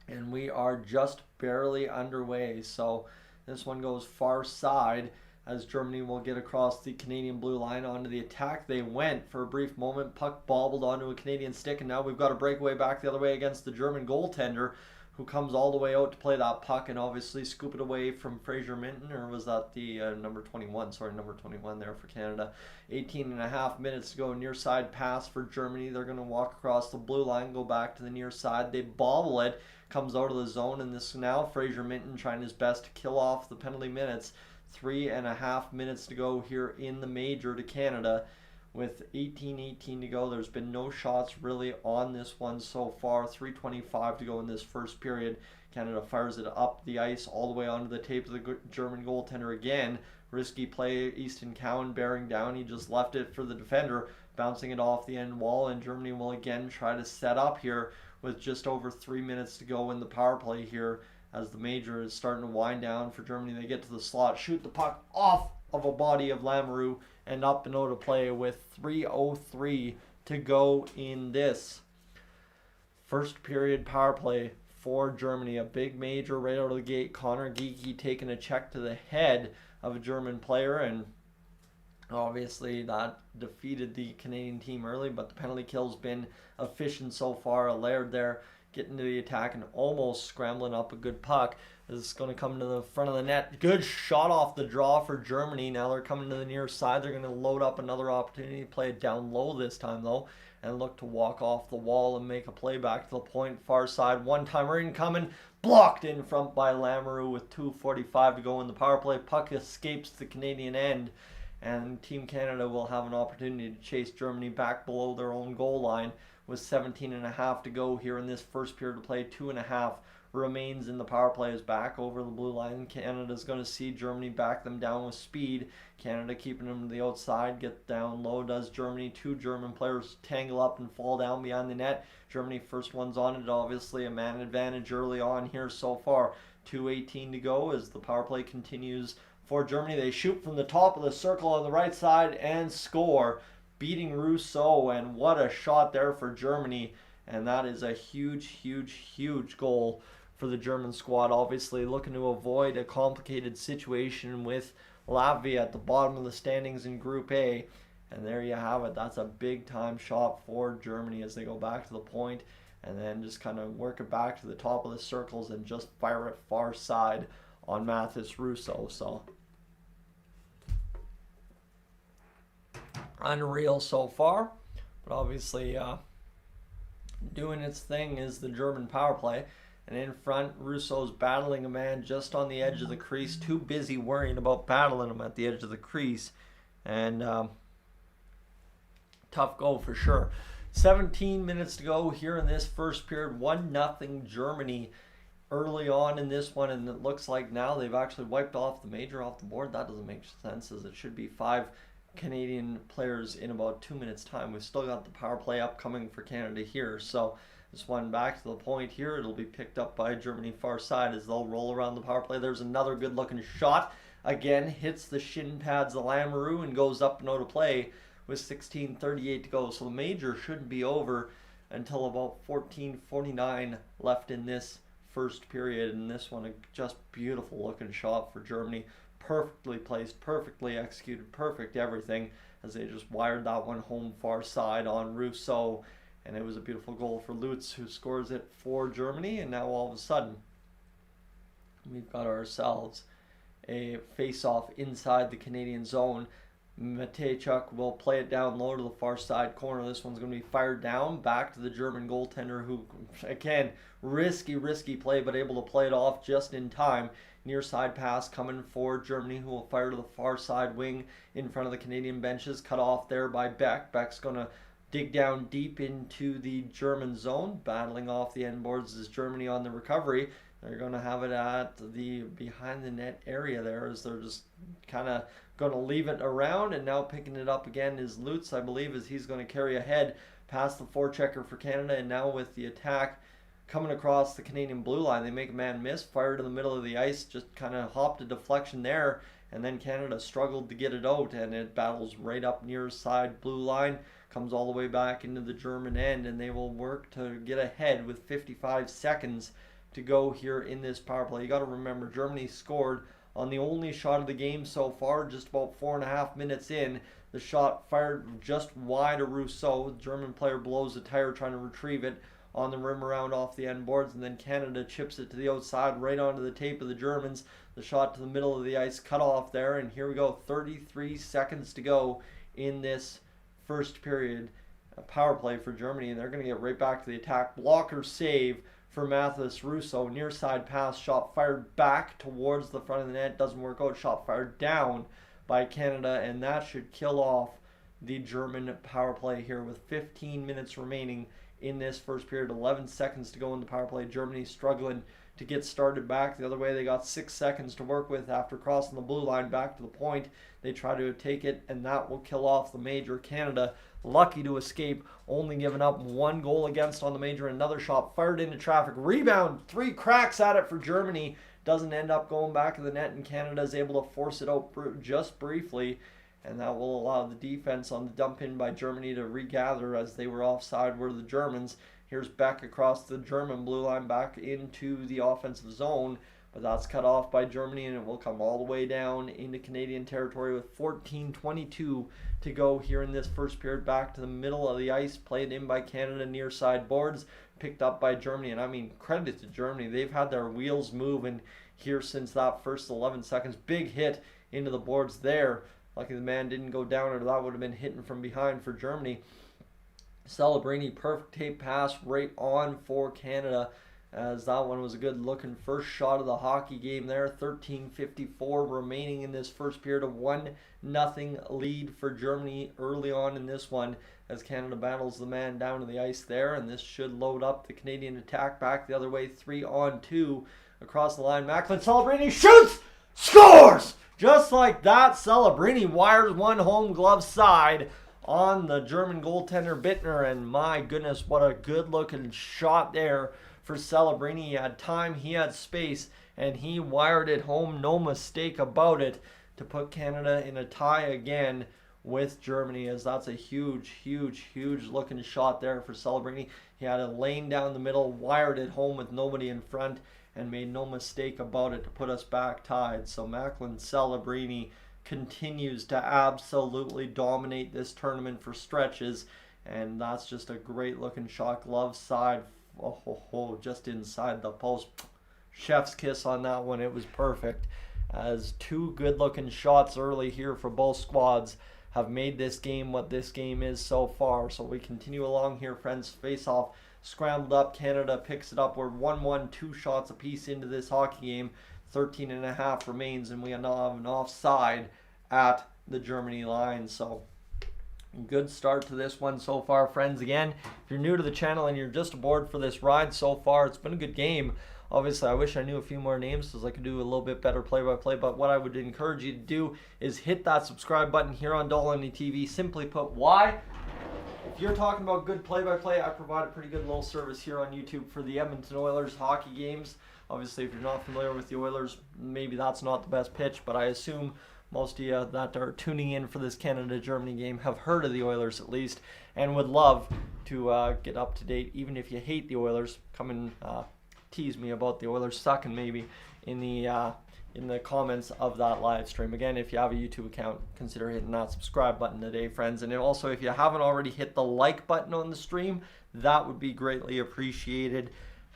and we are just barely underway. So this one goes far side as Germany will get across the Canadian blue line onto the attack. They went for a brief moment. Puck bobbled onto a Canadian stick, and now we've got a breakaway back the other way against the German goaltender, who comes all the way out to play that puck and obviously scoop it away from Fraser Minton, or was that the number 21? Sorry, number 21 there for Canada. 18.5 minutes to go. Near side pass for Germany. They're going to walk across the blue line, go back to the near side. They bobble it, comes out of the zone, and this now Fraser Minton trying his best to kill off the penalty minutes. 3.5 minutes to go here in the major to Canada. With 18 to go, there's been no shots really on this one so far. 3:25 to go in this first period. Canada fires it up the ice all the way onto the tape of the German goaltender again. Risky play, Easton Cowan bearing down. He just left it for the defender, bouncing it off the end wall, and Germany will again try to set up here with just over 3 minutes to go in the power play here as the major is starting to wind down for Germany. They get to the slot, shoot the puck off of a body of Lamoureux, and up and out of play with 3:03 to go in this first period power play for Germany. A big major right out of the gate. Connor Geekie taking a check to the head of a German player, and obviously that defeated the Canadian team early, but the penalty kill's been efficient so far. Laird there getting to the attack and almost scrambling up a good puck. This is going to come to the front of the net. Good shot off the draw for Germany. Now they're coming to the near side. They're going to load up another opportunity. Play it down low this time, though, and look to walk off the wall and make a play back to the point. Far side, one-timer incoming. Blocked in front by Lamoureux with 2:45 to go in the power play. Puck escapes the Canadian end, and Team Canada will have an opportunity to chase Germany back below their own goal line with 17.5 to go here in this first period to play. 2.5 remains in the power play is back over the blue line. Canada's going to see Germany back them down with speed. Canada keeping them to the outside, get down low does Germany. Two German players tangle up and fall down behind the net. Germany first one's on it, obviously a man advantage early on here so far. 2:18 to go as the power play continues for Germany. They shoot from the top of the circle on the right side and score, beating Rousseau, and what a shot there for Germany. And that is a huge goal for the German squad, obviously looking to avoid a complicated situation with Latvia at the bottom of the standings in Group A. And there you have it. That's a big time shot for Germany as they go back to the point and then just kind of work it back to the top of the circles and just fire it far side on Mathis Rousseau. So unreal so far, but obviously doing its thing is the German power play. And in front, Rousseau's battling a man just on the edge of the crease, too busy worrying about battling him at the edge of the crease. And tough goal for sure. 17 minutes to go here in this first period. 1-0 Germany early on in this one, and it looks like now they've actually wiped off the major off the board. That doesn't make sense, as it should be 5 Canadian players in about 2 minutes time. We've still got the power play upcoming for Canada here, so this one back to the point here. It'll be picked up by Germany far side as they'll roll around the power play. There's another good looking shot, again hits the shin pads of Lamoureux and goes up and out of play with 16:38 to go. So the major shouldn't be over until about 14:49 left in this first period, and this one a just beautiful looking shot for Germany. Perfectly placed, perfectly executed, perfect everything as they just wired that one home far side on Rousseau. And it was a beautiful goal for Lutz, who scores it for Germany. And now all of a sudden, we've got ourselves a face-off inside the Canadian zone. Matejchuk will play it down low to the far side corner. This one's going to be fired down back to the German goaltender, who, again, risky play, but able to play it off just in time. Near side pass coming for Germany, who will fire to the far side wing in front of the Canadian benches. Cut off there by Beck. Beck's going to dig down deep into the German zone. Battling off the end boards is Germany on the recovery. They're going to have it at the behind the net area there, as they're just kind of going to leave it around. And now picking it up again is Lutz, I believe, as he's going to carry ahead past the forechecker for Canada. And now with the attack coming across the Canadian blue line, they make a man miss, fire to the middle of the ice, just kind of hopped a deflection there, and then Canada struggled to get it out, and it battles right up near side blue line, comes all the way back into the German end, and they will work to get ahead with 55 seconds to go here in this power play. You got to remember, Germany scored on the only shot of the game so far, just about 4.5 minutes in. The shot fired just wide of Rousseau. The German player blows the tire trying to retrieve it. on the rim around off the end boards, and then Canada chips it to the outside right onto the tape of the Germans. The shot to the middle of the ice cut off there, and here we go, 33 seconds to go in this first period. A power play for Germany, and they're going to get right back to the attack. Blocker save for Mathis Russo. Near side pass, shot fired back towards the front of the net. Doesn't work out. Shot fired down by Canada, and that should kill off the German power play here with 15 minutes remaining in this first period. 11 seconds to go in the power play. Germany struggling to get started back the other way. They got 6 seconds to work with after crossing the blue line back to the point. They try to take it, and that will kill off the major. Canada lucky to escape, only giving up 1 goal against on the major. Another shot fired into traffic. Rebound, 3 cracks at it for Germany. Doesn't end up going back in the net, and Canada is able to force it out just briefly. And that will allow the defense on the dump in by Germany to regather, as they were offside were the Germans. Here's Beck across the German blue line back into the offensive zone, but that's cut off by Germany, and it will come all the way down into Canadian territory with 14:22 to go here in this first period. Back to the middle of the ice, played in by Canada near side boards, picked up by Germany. And I mean, credit to Germany. They've had their wheels moving here since that first 11 seconds. Big hit into the boards there. Lucky the man didn't go down, or that would have been hitting from behind for Germany. Celebrini, perfect tape pass right on for Canada, as that one was a good looking first shot of the hockey game there. 13:54 remaining in this first period. Of 1-0 lead for Germany early on in this one, as Canada battles the man down to the ice there, and this should load up the Canadian attack back the other way. 3-on-2 across the line. Macklin Celebrini shoots, scores! Just like that, Celebrini wires one home glove side on the German goaltender Bittner, and my goodness, what a good looking shot there for Celebrini. He had time, he had space, and he wired it home, no mistake about it, to put Canada in a tie again with Germany, as that's a huge looking shot there for Celebrini. He had a lane down the middle, wired it home with nobody in front, and made no mistake about it to put us back tied. So Macklin Celebrini continues to absolutely dominate this tournament for stretches, and that's just a great looking shot, glove side, just inside the post. Chef's kiss on that one. It was perfect, as 2 good looking shots early here for both squads have made this game what this game is so far. So we continue along here, friends. Face off scrambled up. Canada picks it up. We're 1-1, 2 shots apiece into this hockey game. 13.5 remains, and we now have an offside at the Germany line. So good start to this one so far, friends. Again, if you're new to the channel and you're just aboard for this ride so far, it's been a good game. Obviously, I wish I knew a few more names so I could do a little bit better play-by-play, but what I would encourage you to do is hit that subscribe button here on Dolynny TV. Simply put, why? If you're talking about good play-by-play, I provide a pretty good little service here on YouTube for the Edmonton Oilers hockey games. Obviously, if you're not familiar with the Oilers, maybe that's not the best pitch, but I assume most of you that are tuning in for this Canada-Germany game have heard of the Oilers at least, and would love to get up to date. Even if you hate the Oilers, come and tease me about the Oilers sucking maybe in the comments of that live stream. Again, if you have a YouTube account, consider hitting that subscribe button today, friends. And also, if you haven't already hit the like button on the stream, that would be greatly appreciated,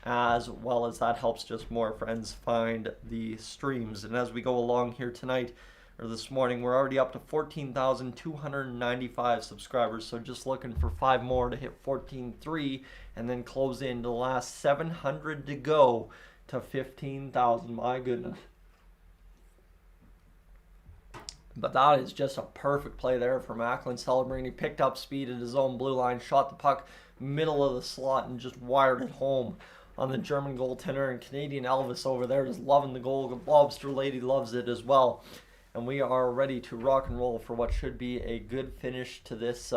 as well as that helps just more friends find the streams. And as we go along here tonight, or this morning, we're already up to 14,295 subscribers, so just looking for 5 more to hit 14,300 and then close in the last 700 to go to 15,000. My goodness. But that is just a perfect play there for Macklin Celebrini. Picked up speed at his own blue line, shot the puck middle of the slot, and just wired it home on the German goaltender. And Canadian Elvis over there is loving the goal. The Lobster Lady loves it as well. And we are ready to rock and roll for what should be a good finish to this,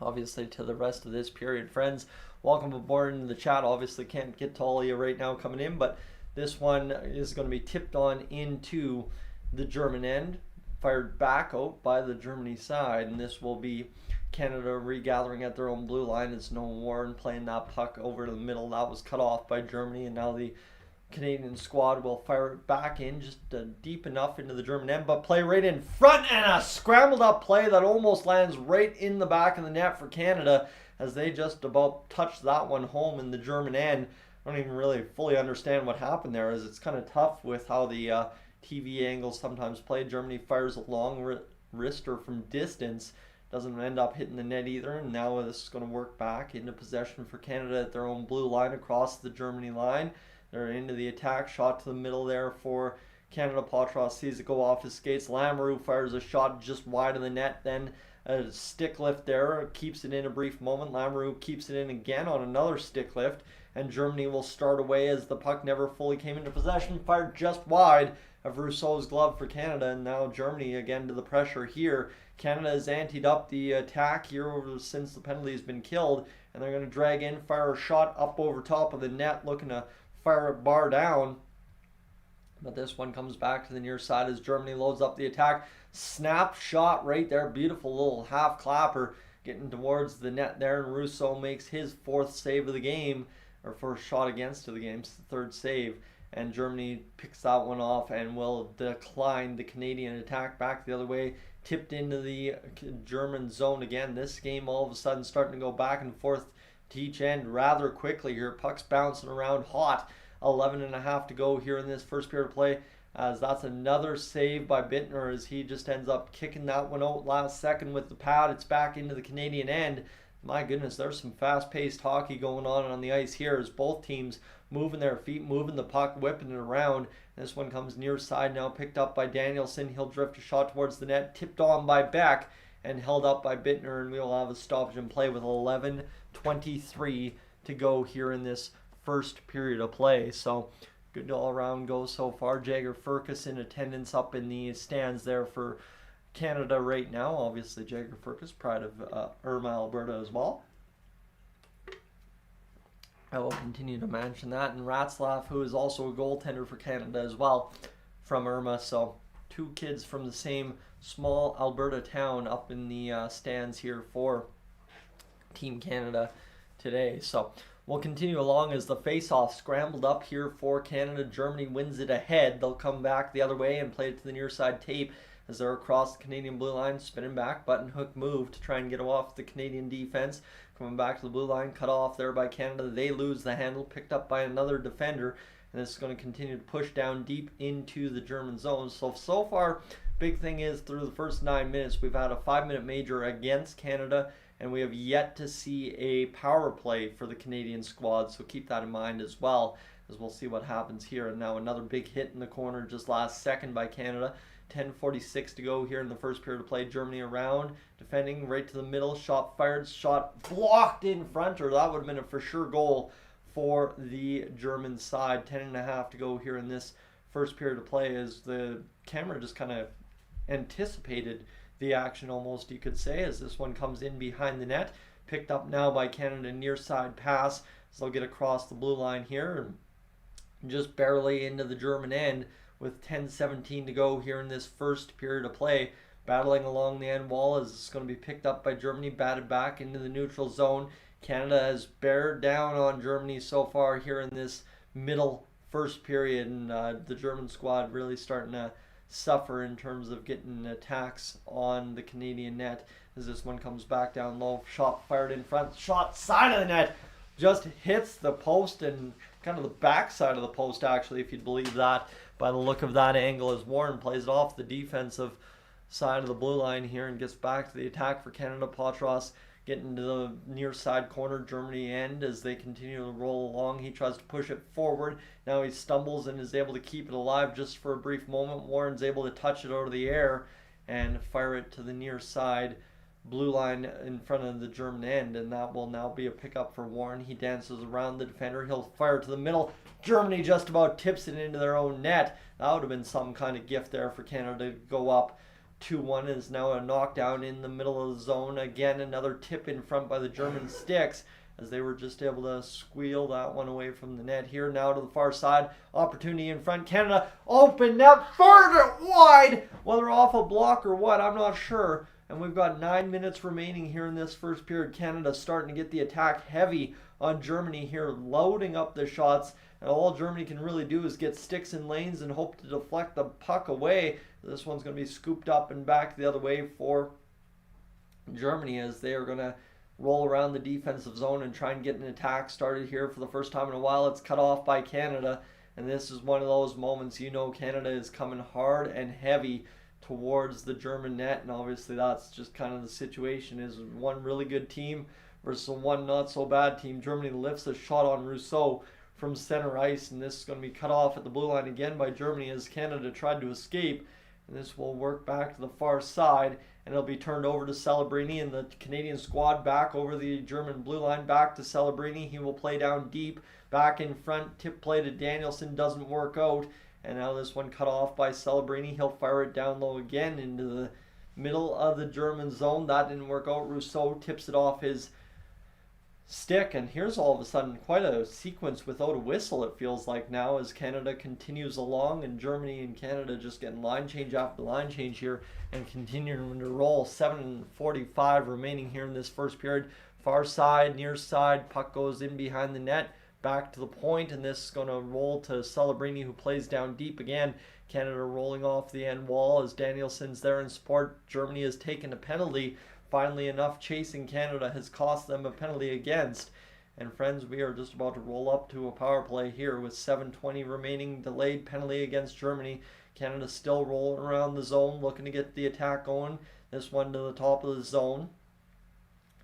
obviously, to the rest of this period. Friends, welcome aboard in the chat. Obviously can't get to all of you right now coming in, but this one is going to be tipped on into the German end, fired back out by the Germany side, and this will be Canada regathering at their own blue line. It's Noah Warren playing that puck over to the middle. That was cut off by Germany, and now the Canadian squad will fire it back in just deep enough into the German end, but play right in front, and a scrambled up play that almost lands right in the back of the net for Canada, as they just about touched that one home in the German end. I don't even really fully understand what happened there, as it's kind of tough with how the TV angles sometimes play. Germany fires a long wrister from distance, doesn't end up hitting the net either, and now this is going to work back into possession for Canada at their own blue line across the Germany line. They're into the attack, shot to the middle there for Canada. Patras sees it go off his skates. Lamoureux fires a shot just wide of the net, then a stick lift there, keeps it in a brief moment. Lamoureux keeps it in again on another stick lift, and Germany will start away as the puck never fully came into possession, fired just wide of Rousseau's glove for Canada, and now Germany again to the pressure here. Canada has anteed up the attack here since the penalty has been killed, and they're going to drag in, fire a shot up over top of the net, looking to fire a bar down. But this one comes back to the near side as Germany loads up the attack. Snap shot right there. Beautiful little half clapper getting towards the net there. And Rousseau makes his fourth save of the game, or first shot against of the game. It's the third save. And Germany picks that one off and will decline the Canadian attack back the other way. Tipped into the German zone again. This game all of a sudden starting to go back and forth to each end rather quickly here. Puck's bouncing around hot. 11.5 to go here in this first period of play, as that's another save by Bittner as he just ends up kicking that one out last second with the pad. It's back into the Canadian end. My goodness, there's some fast-paced hockey going on the ice here as both teams moving their feet, moving the puck, whipping it around. This one comes near side now, picked up by Danielson. He'll drift a shot towards the net, tipped on by Beck and held up by Bittner, and we'll have a stoppage in play with 11:23 to go here in this first period of play. So good all-around go so far. Jagger Furcus in attendance up in the stands there for Canada right now. Obviously Jagger Furcus, pride of Irma, Alberta as well. I will continue to mention that. And Ratzlaff, who is also a goaltender for Canada as well from Irma. So two kids from the same small Alberta town up in the stands here for Team Canada today. So we'll continue along as the face-off scrambled up here for Canada. Germany wins it ahead. They'll come back the other way and play it to the near side tape as they're across the Canadian blue line, spinning back, button hook move to try and get off the Canadian defense. Coming back to the blue line, cut off there by Canada. They lose the handle, picked up by another defender, and this is going to continue to push down deep into the German zone. So far, big thing is through the first 9 minutes, we've had a 5-minute major against Canada, and we have yet to see a power play for the Canadian squad, so keep that in mind as well, as we'll see what happens here. And now another big hit in the corner just last second by Canada. 10:46 to go here in the first period of play. Germany around, defending right to the middle, shot fired, shot blocked in front, or that would have been a for sure goal for the German side. 10.5 to go here in this first period of play, as the camera just kind of anticipated the action almost, you could say, as this one comes in behind the net, picked up now by Canada, near side pass, so they'll get across the blue line here and just barely into the German end with 10:17 to go here in this first period of play. Battling along the end wall as it's going to be picked up by Germany, batted back into the neutral zone. Canada has bared down on Germany so far here in this middle first period, and the German squad really starting to suffer in terms of getting attacks on the Canadian net as this one comes back down low. Shot fired in front, shot side of the net, just hits the post and kind of the back side of the post, actually, if you'd believe that by the look of that angle, as Warren plays it off the defensive side of the blue line here and gets back to the attack for Canada. Patras getting to the near side corner Germany end as they continue to roll along. He tries to push it forward. Now he stumbles and is able to keep it alive just for a brief moment. Warren's able to touch it out of the air and fire it to the near side blue line in front of the German end, and that will now be a pickup for Warren. He dances around the defender. He'll fire to the middle. Germany just about tips it into their own net. That would have been some kind of gift there for Canada to go up 2-1. Is now a knockdown in the middle of the zone. Again, another tip in front by the German sticks as they were just able to squeal that one away from the net. Here now to the far side. Opportunity in front. Canada open net. Fired it wide. Whether off a block or what, I'm not sure. And we've got 9 minutes remaining here in this first period. Canada starting to get the attack heavy on Germany here, loading up the shots. And all Germany can really do is get sticks in lanes and hope to deflect the puck away. This one's going to be scooped up and back the other way for Germany as they are going to roll around the defensive zone and try and get an attack started here for the first time in a while. It's cut off by Canada, and this is one of those moments, you know, Canada is coming hard and heavy towards the German net, and obviously that's just kind of the situation, is one really good team versus one not so bad team. Germany lifts a shot on Rousseau from center ice, and this is going to be cut off at the blue line again by Germany as Canada tried to escape, and this will work back to the far side, and it'll be turned over to Celebrini, and the Canadian squad back over the German blue line, back to Celebrini. He will play down deep, back in front, tip play to Danielson, doesn't work out, and now this one cut off by Celebrini. He'll fire it down low again into the middle of the German zone. That didn't work out. Rousseau tips it off his stick, and here's all of a sudden quite a sequence without a whistle, it feels like now, as Canada continues along, and Germany and Canada just getting line change after line change here and continuing to roll. 7:45 remaining here in this first period. Far side, near side, puck goes in behind the net, back to the point, and this is going to roll to Celebrini, who plays down deep again. Canada rolling off the end wall as Danielson's there in support. Germany has taken a penalty. Finally enough, chasing Canada has cost them a penalty against. And friends, we are just about to roll up to a power play here with 7:20 remaining. Delayed penalty against Germany. Canada still rolling around the zone, looking to get the attack going. This one to the top of the zone.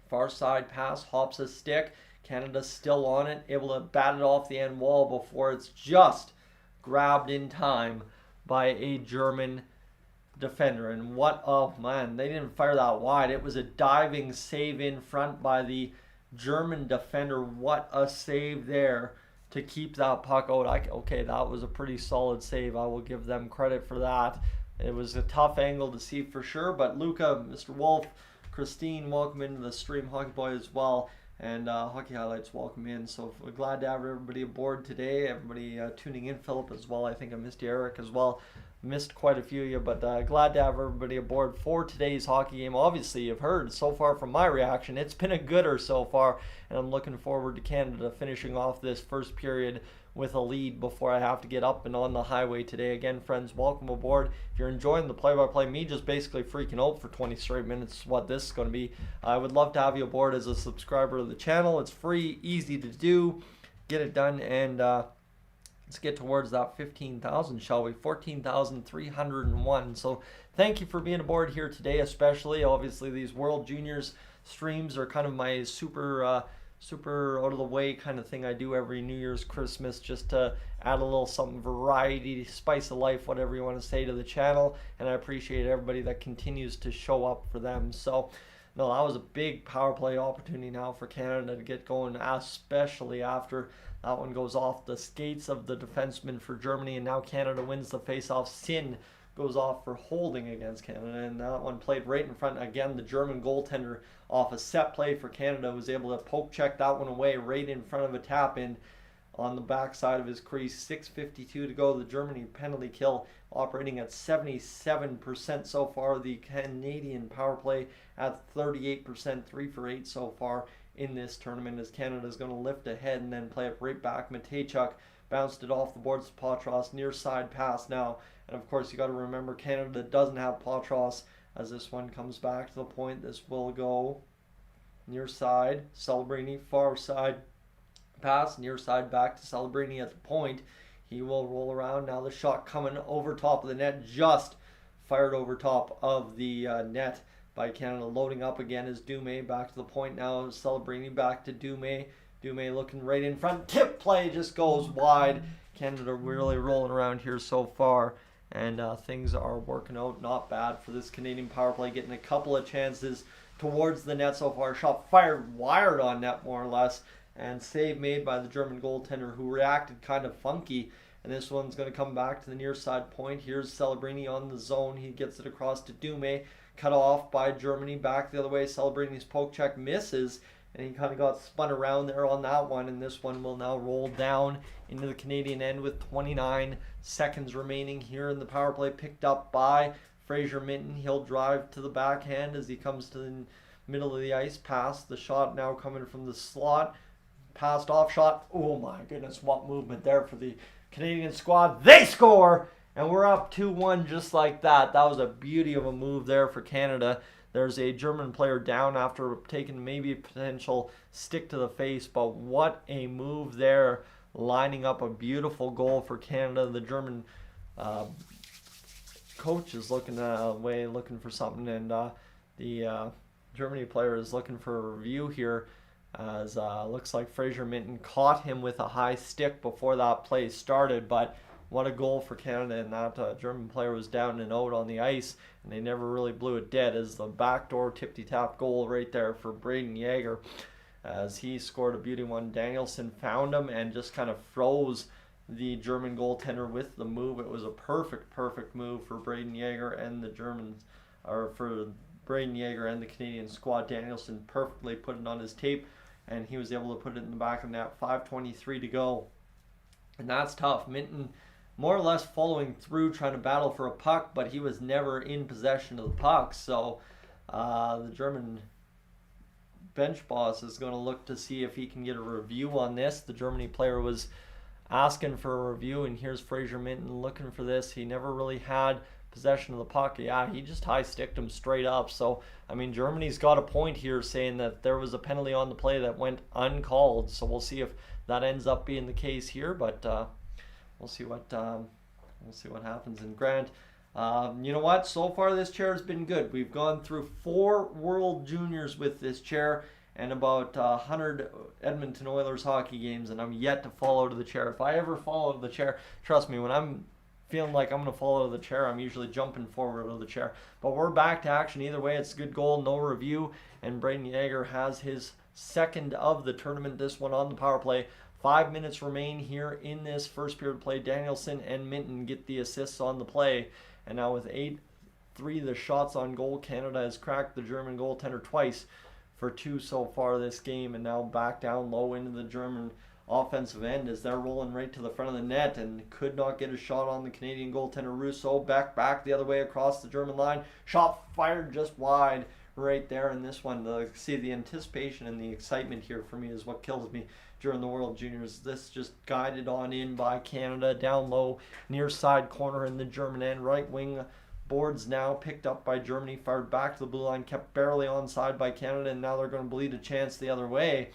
Far side pass, hops a stick. Canada still on it, able to bat it off the end wall before it's just grabbed in time by a German defender. And what, oh man, they didn't fire that wide. It was a diving save in front by the German defender. What a save there to keep that puck out. Okay, that was a pretty solid save. I will give them credit for that. It was a tough angle to see for sure, but Luca, Mr. Wolf, Christine, welcome into the stream, Hockey Boy as well, and Hockey Highlights, welcome in. So we're glad to have everybody aboard today, everybody tuning in. Philip as well, I think I missed you, Eric as well. Missed quite a few of you, but glad to have everybody aboard for today's hockey game. Obviously, you've heard so far from my reaction, it's been a gooder so far, and I'm looking forward to Canada finishing off this first period with a lead before I have to get up and on the highway today. Again, friends, welcome aboard. If you're enjoying the play-by-play, me just basically freaking out for 20 straight minutes, what this is going to be, I would love to have you aboard as a subscriber of the channel. It's free, easy to do, get it done, and let's get towards that 15,000, shall we? 14,301. So thank you for being aboard here today, especially. Obviously, these World Juniors streams are kind of my super out of the way kind of thing I do every New Year's, Christmas, just to add a little something variety, spice of life, whatever you want to say, to the channel. And I appreciate everybody that continues to show up for them. So no, that was a big power play opportunity now for Canada to get going, especially after that one goes off the skates of the defenseman for Germany, and now Canada wins the face-off. Sin goes off for holding against Canada, and that one played right in front. Again, the German goaltender off a set play for Canada was able to poke check that one away right in front of a tap-in on the backside of his crease. 6:52 to go. The Germany penalty kill operating at 77% so far. The Canadian power play at 38%, 3 for 8 so far in this tournament, as Canada is going to lift ahead and then play it right back. Matejchuk bounced it off the boards to Patras, near side pass now. And of course, you got to remember Canada doesn't have Patras as this one comes back to the point. This will go near side. Celebrini, far side pass, near side back to Celebrini at the point. He will roll around. Now the shot coming over top of the net, just fired over top of the net by Canada. Loading up again is Dumais, back to the point now. Celebrini back to Dumais. Dumais looking right in front. Tip play just goes wide. Canada really rolling around here so far, and things are working out not bad for this Canadian power play, getting a couple of chances towards the net so far. Shot fired wired on net more or less, and save made by the German goaltender, who reacted kind of funky. And this one's going to come back to the near side point. Here's Celebrini on the zone. He gets it across to Dumais. Cut off by Germany. Back the other way. Celebrini's poke check misses, and he kind of got spun around there on that one. And this one will now roll down into the Canadian end with 29 seconds remaining here in the power play. Picked up by Fraser Minton. He'll drive to the backhand as he comes to the middle of the ice. Pass. The shot now coming from the slot. Passed off shot. Oh my goodness, what movement there for the Canadian squad. They score! And we're up 2-1 just like that. That was a beauty of a move there for Canada. There's a German player down after taking maybe a potential stick to the face, but what a move there, lining up a beautiful goal for Canada. The German coach is looking away, looking for something, and the Germany player is looking for a review here, as looks like Fraser Minton caught him with a high stick before that play started. But what a goal for Canada, and that German player was down and out on the ice, and they never really blew it dead, as the backdoor tippy-tap goal right there for Brayden Yager, as he scored a beauty one. Danielson found him and just kind of froze the German goaltender with the move. It was a perfect move for Brayden Yager and the Germans, or for Brayden Yager and the Canadian squad. Danielson perfectly put it on his tape, and he was able to put it in the back of the net. 5:23 to go, and that's tough. Minton more or less following through, trying to battle for a puck, but he was never in possession of the puck. So the German bench boss is going to look to see if he can get a review on this. The Germany player was asking for a review, and here's Fraser Minton looking for this. He never really had possession of the puck. Yeah, he just high sticked him straight up. So I mean, Germany's got a point here, saying that there was a penalty on the play that went uncalled. So we'll see if that ends up being the case here, but we'll see what happens. And Grant, you know what? So far this chair has been good. We've gone through 4 World Juniors with this chair and about 100 Edmonton Oilers hockey games, and I'm yet to fall out of the chair. If I ever fall out of the chair, trust me, when I'm feeling like I'm going to fall out of the chair, I'm usually jumping forward out of the chair. But we're back to action. Either way, it's a good goal, no review, and Brayden Yager has his second of the tournament, this one on the power play. 5 minutes remain here in this first period play. Danielson and Minton get the assists on the play, and now with 8-3 the shots on goal, Canada has cracked the German goaltender twice for 2 so far this game, and now back down low into the German offensive end as they're rolling right to the front of the net and could not get a shot on the Canadian goaltender. Rousseau back the other way across the German line. Shot fired just wide right there in this one. See, the anticipation and the excitement here for me is what kills me during the World Juniors. This just guided on in by Canada, down low, near side corner in the German end. Right wing boards now picked up by Germany, fired back to the blue line, kept barely onside by Canada, and now they're going to bleed a chance the other way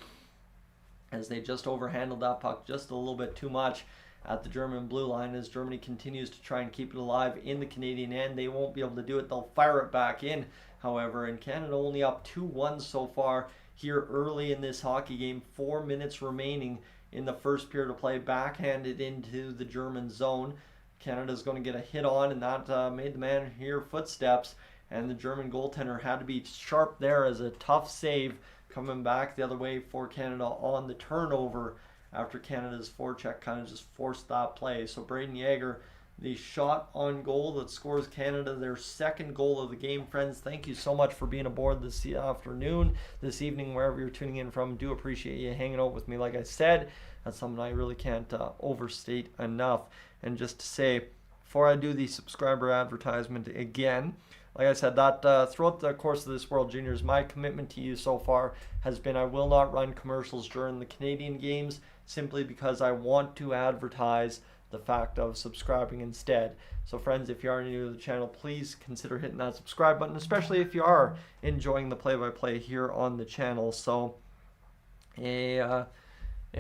as they just overhandled that puck just a little bit too much at the German blue line. As Germany continues to try and keep it alive in the Canadian end, they won't be able to do it. They'll fire it back in, however, and Canada only up 2-1 so far here early in this hockey game. 4 minutes remaining in the first period of play, backhanded into the German zone. Canada's going to get a hit on, and that made the man hear footsteps, and the German goaltender had to be sharp there as a tough save coming back the other way for Canada on the turnover after Canada's forecheck kind of just forced that play. So Brayden Yager, the shot on goal that scores Canada their second goal of the game. Friends, thank you so much for being aboard this afternoon, this evening, wherever you're tuning in from. Do appreciate you hanging out with me. Like I said, that's something I really can't overstate enough. And just to say, before I do the subscriber advertisement again, like I said, that throughout the course of this World Juniors, my commitment to you so far has been I will not run commercials during the Canadian games, simply because I want to advertise the fact of subscribing instead. So friends, if you are new to the channel, please consider hitting that subscribe button, especially if you are enjoying the play-by-play here on the channel. So a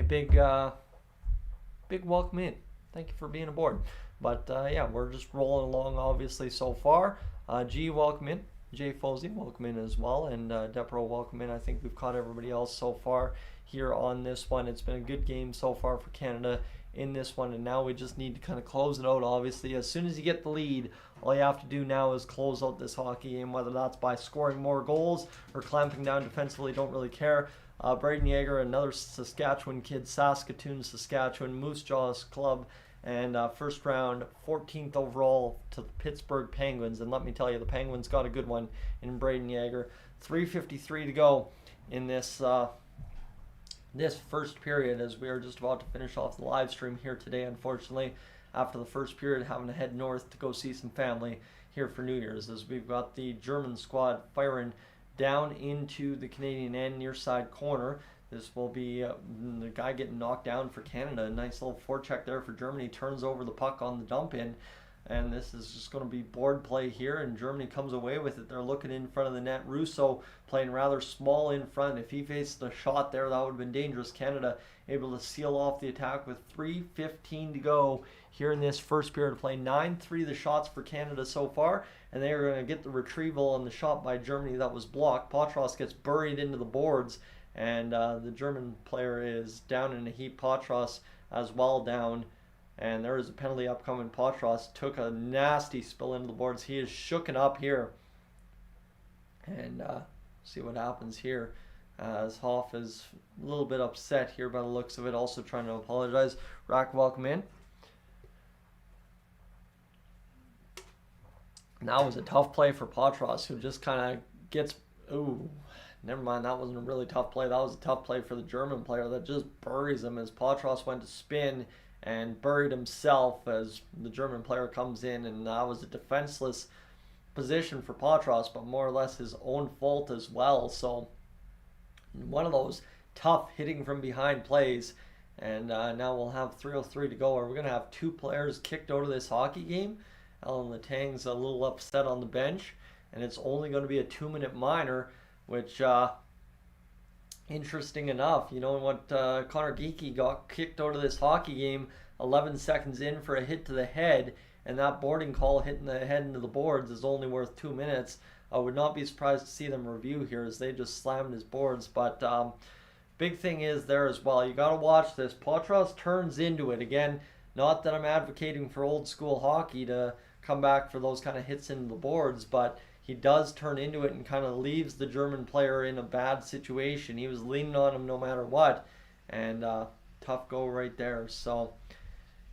big welcome in. Thank you for being aboard. But yeah, we're just rolling along obviously so far. G, welcome in. Jay Fosey, welcome in as well. And Depro, welcome in. I think we've caught everybody else so far here on this one. It's been a good game so far for Canada in this one, and now we just need to kind of close it out. Obviously, as soon as you get the lead, all you have to do now is close out this hockey game, whether that's by scoring more goals or clamping down defensively. Don't really care. Brayden Yager, another Saskatchewan kid, Saskatoon, Moose Jaws club, and first round 14th overall to the Pittsburgh Penguins. And let me tell you, the Penguins got a good one in Brayden Yager. 3:53 to go in this this first period, as we are just about to finish off the live stream here today, unfortunately, after the first period, having to head north to go see some family here for New Year's, as we've got the German squad firing down into the Canadian end, near side corner. This will be the guy getting knocked down for Canada. A nice little forecheck there for Germany. Turns over the puck on the dump in. And this is just going to be board play here, and Germany comes away with it. They're looking in front of the net. Russo playing rather small in front. If he faced the shot there, that would have been dangerous. Canada able to seal off the attack with 3:15 to go here in this first period of play. 9-3 the shots for Canada so far, and they are going to get the retrieval on the shot by Germany that was blocked. Patras gets buried into the boards, and the German player is down in a heap. Patras as well down. And there is a penalty upcoming. Patras took a nasty spill into the boards. He is shooken up here. And see what happens here. As Hoff is a little bit upset here by the looks of it. Also trying to apologize. Rack, welcome in. And that was a tough play for Patras, who just kind of gets... Ooh, never mind. That wasn't a really tough play. That was a tough play for the German player that just buries him as Patras went to spin and buried himself as the German player comes in, and that was a defenseless position for Patras, but more or less his own fault as well. So one of those tough hitting from behind plays, and now we'll have 3:03 to go. Are we going to have two players kicked out of this hockey game? Alan Latang's a little upset on the bench, and it's only going to be a 2-minute minor, which interesting enough, you know what, Connor Geeky got kicked out of this hockey game 11 seconds in for a hit to the head, and that boarding call hitting the head into the boards is only worth 2 minutes. I would not be surprised to see them review here as they just slammed his boards. But big thing is there as well, you got to watch this. Patras turns into it. Again, not that I'm advocating for old school hockey to come back for those kind of hits into the boards, but he does turn into it and kind of leaves the German player in a bad situation. He was leaning on him no matter what, and tough go right there. So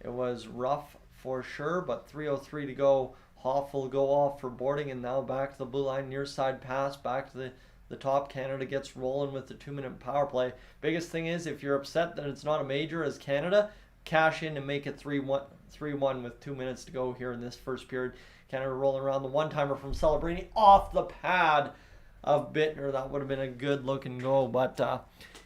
it was rough for sure, but 3:03 to go. Hoff will go off for boarding, and now back to the blue line, near side pass, back to the top. Canada gets rolling with the 2-minute power play. Biggest thing is, if you're upset that it's not a major as Canada, cash in and make it 3-1 with 2 minutes to go here in this first period. Canada rolling around the one-timer from Celebrini off the pad of Bittner. That would have been a good looking goal, but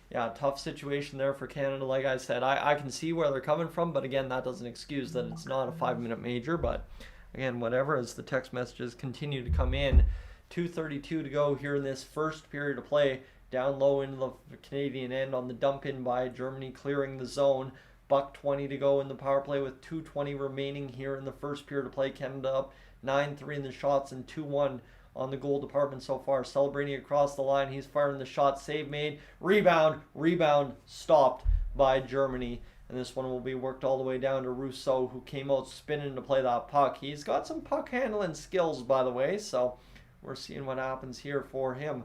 yeah, tough situation there for Canada. Like I said, I can see where they're coming from, but again, that doesn't excuse that it's not a 5-minute major. But again, whatever, as the text messages continue to come in. 2:32 to go here in this first period of play. Down low into the Canadian end on the dump in by Germany, clearing the zone. $1:20 to go in the power play with 2:20 remaining here in the first period of play. Canada up 9-3 in the shots and 2-1 on the goal department so far. Celebrating across the line. He's firing the shot. Save made. Rebound stopped by Germany. And this one will be worked all the way down to Rousseau, who came out spinning to play that puck. He's got some puck handling skills, by the way, so we're seeing what happens here for him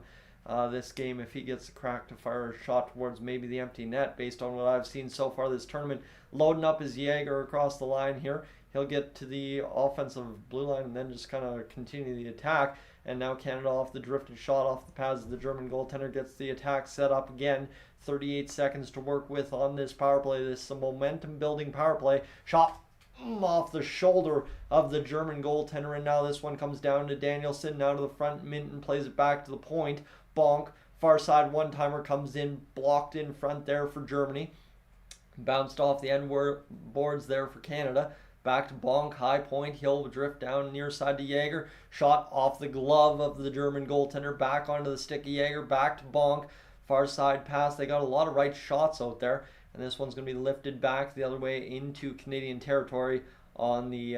this game if he gets a crack to fire a shot towards maybe the empty net based on what I've seen so far this tournament. Loading up his Jaeger across the line here. He'll get to the offensive blue line and then just kind of continue the attack. And now Canada off the drifted shot off the pads of the German goaltender gets the attack set up again. 38 seconds to work with on this power play. This is a momentum building power play. Shot off the shoulder of the German goaltender, and now this one comes down to Danielson. Now to the front, Minton plays it back to the point. Bonk, far side one-timer comes in, blocked in front there for Germany. Bounced off the end boards there for Canada. Back to Bonk, high point, he'll drift down near side to Jaeger. Shot off the glove of the German goaltender, back onto the stick of Jaeger, back to Bonk. Far side pass, they got a lot of right shots out there. And this one's going to be lifted back the other way into Canadian territory on the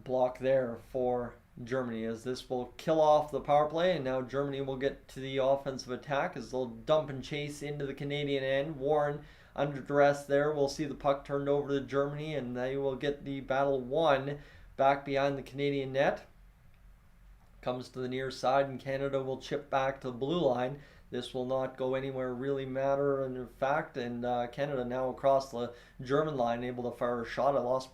block there for Germany, as this will kill off the power play, and now Germany will get to the offensive attack as they'll dump and chase into the Canadian end. Warren under duress there. We'll see the puck turned over to Germany, and they will get the battle won back behind the Canadian net. Comes to the near side, and Canada will chip back to the blue line. This will not go anywhere really matter in fact, and Canada now across the German line, able to fire a shot. I lost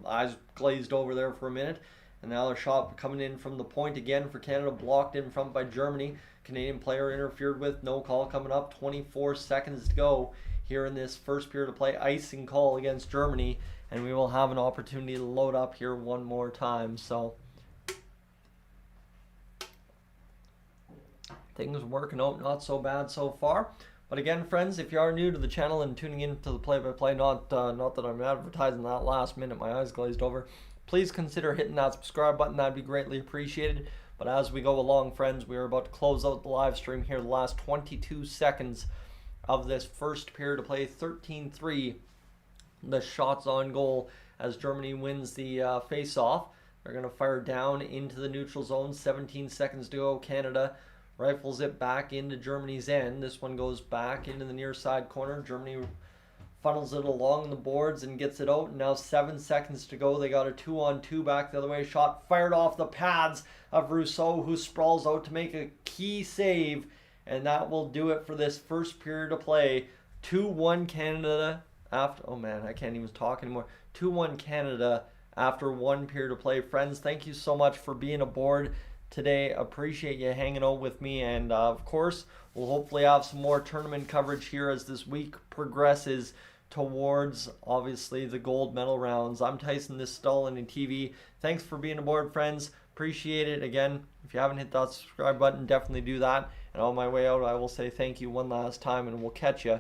eyes glazed over there for a minute. And now a shot coming in from the point again for Canada, blocked in front by Germany. Canadian player interfered with, no call coming up. 24 seconds to go here in this first period of play. Icing call against Germany, and we will have an opportunity to load up here one more time. So things working out not so bad so far. But again, friends, if you are new to the channel and tuning in to the play-by-play, not that I'm advertising that last minute, my eyes glazed over, please consider hitting that subscribe button. That'd be greatly appreciated. But as we go along, friends, we are about to close out the live stream here. The last 22 seconds of this first period of play, 13-3. The shots on goal as Germany wins the face-off. They're going to fire down into the neutral zone. 17 seconds to go. Canada rifles it back into Germany's end. This one goes back into the near side corner. Germany funnels it along the boards and gets it out. And now 7 seconds to go. They got a 2-on-2 back the other way. Shot fired off the pads of Rousseau, who sprawls out to make a key save. And that will do it for this first period of play. 2-1 Canada after... Oh man, I can't even talk anymore. 2-1 Canada after one period of play. Friends, thank you so much for being aboard today. Appreciate you hanging out with me, and of course we'll hopefully have some more tournament coverage here as this week progresses towards obviously the gold medal rounds. I'm Tyson, this is Dolynny TV. Thanks for being aboard, friends. Appreciate it. Again, if you haven't hit that subscribe button, definitely do that. And on my way out, I will say thank you one last time, and we'll catch you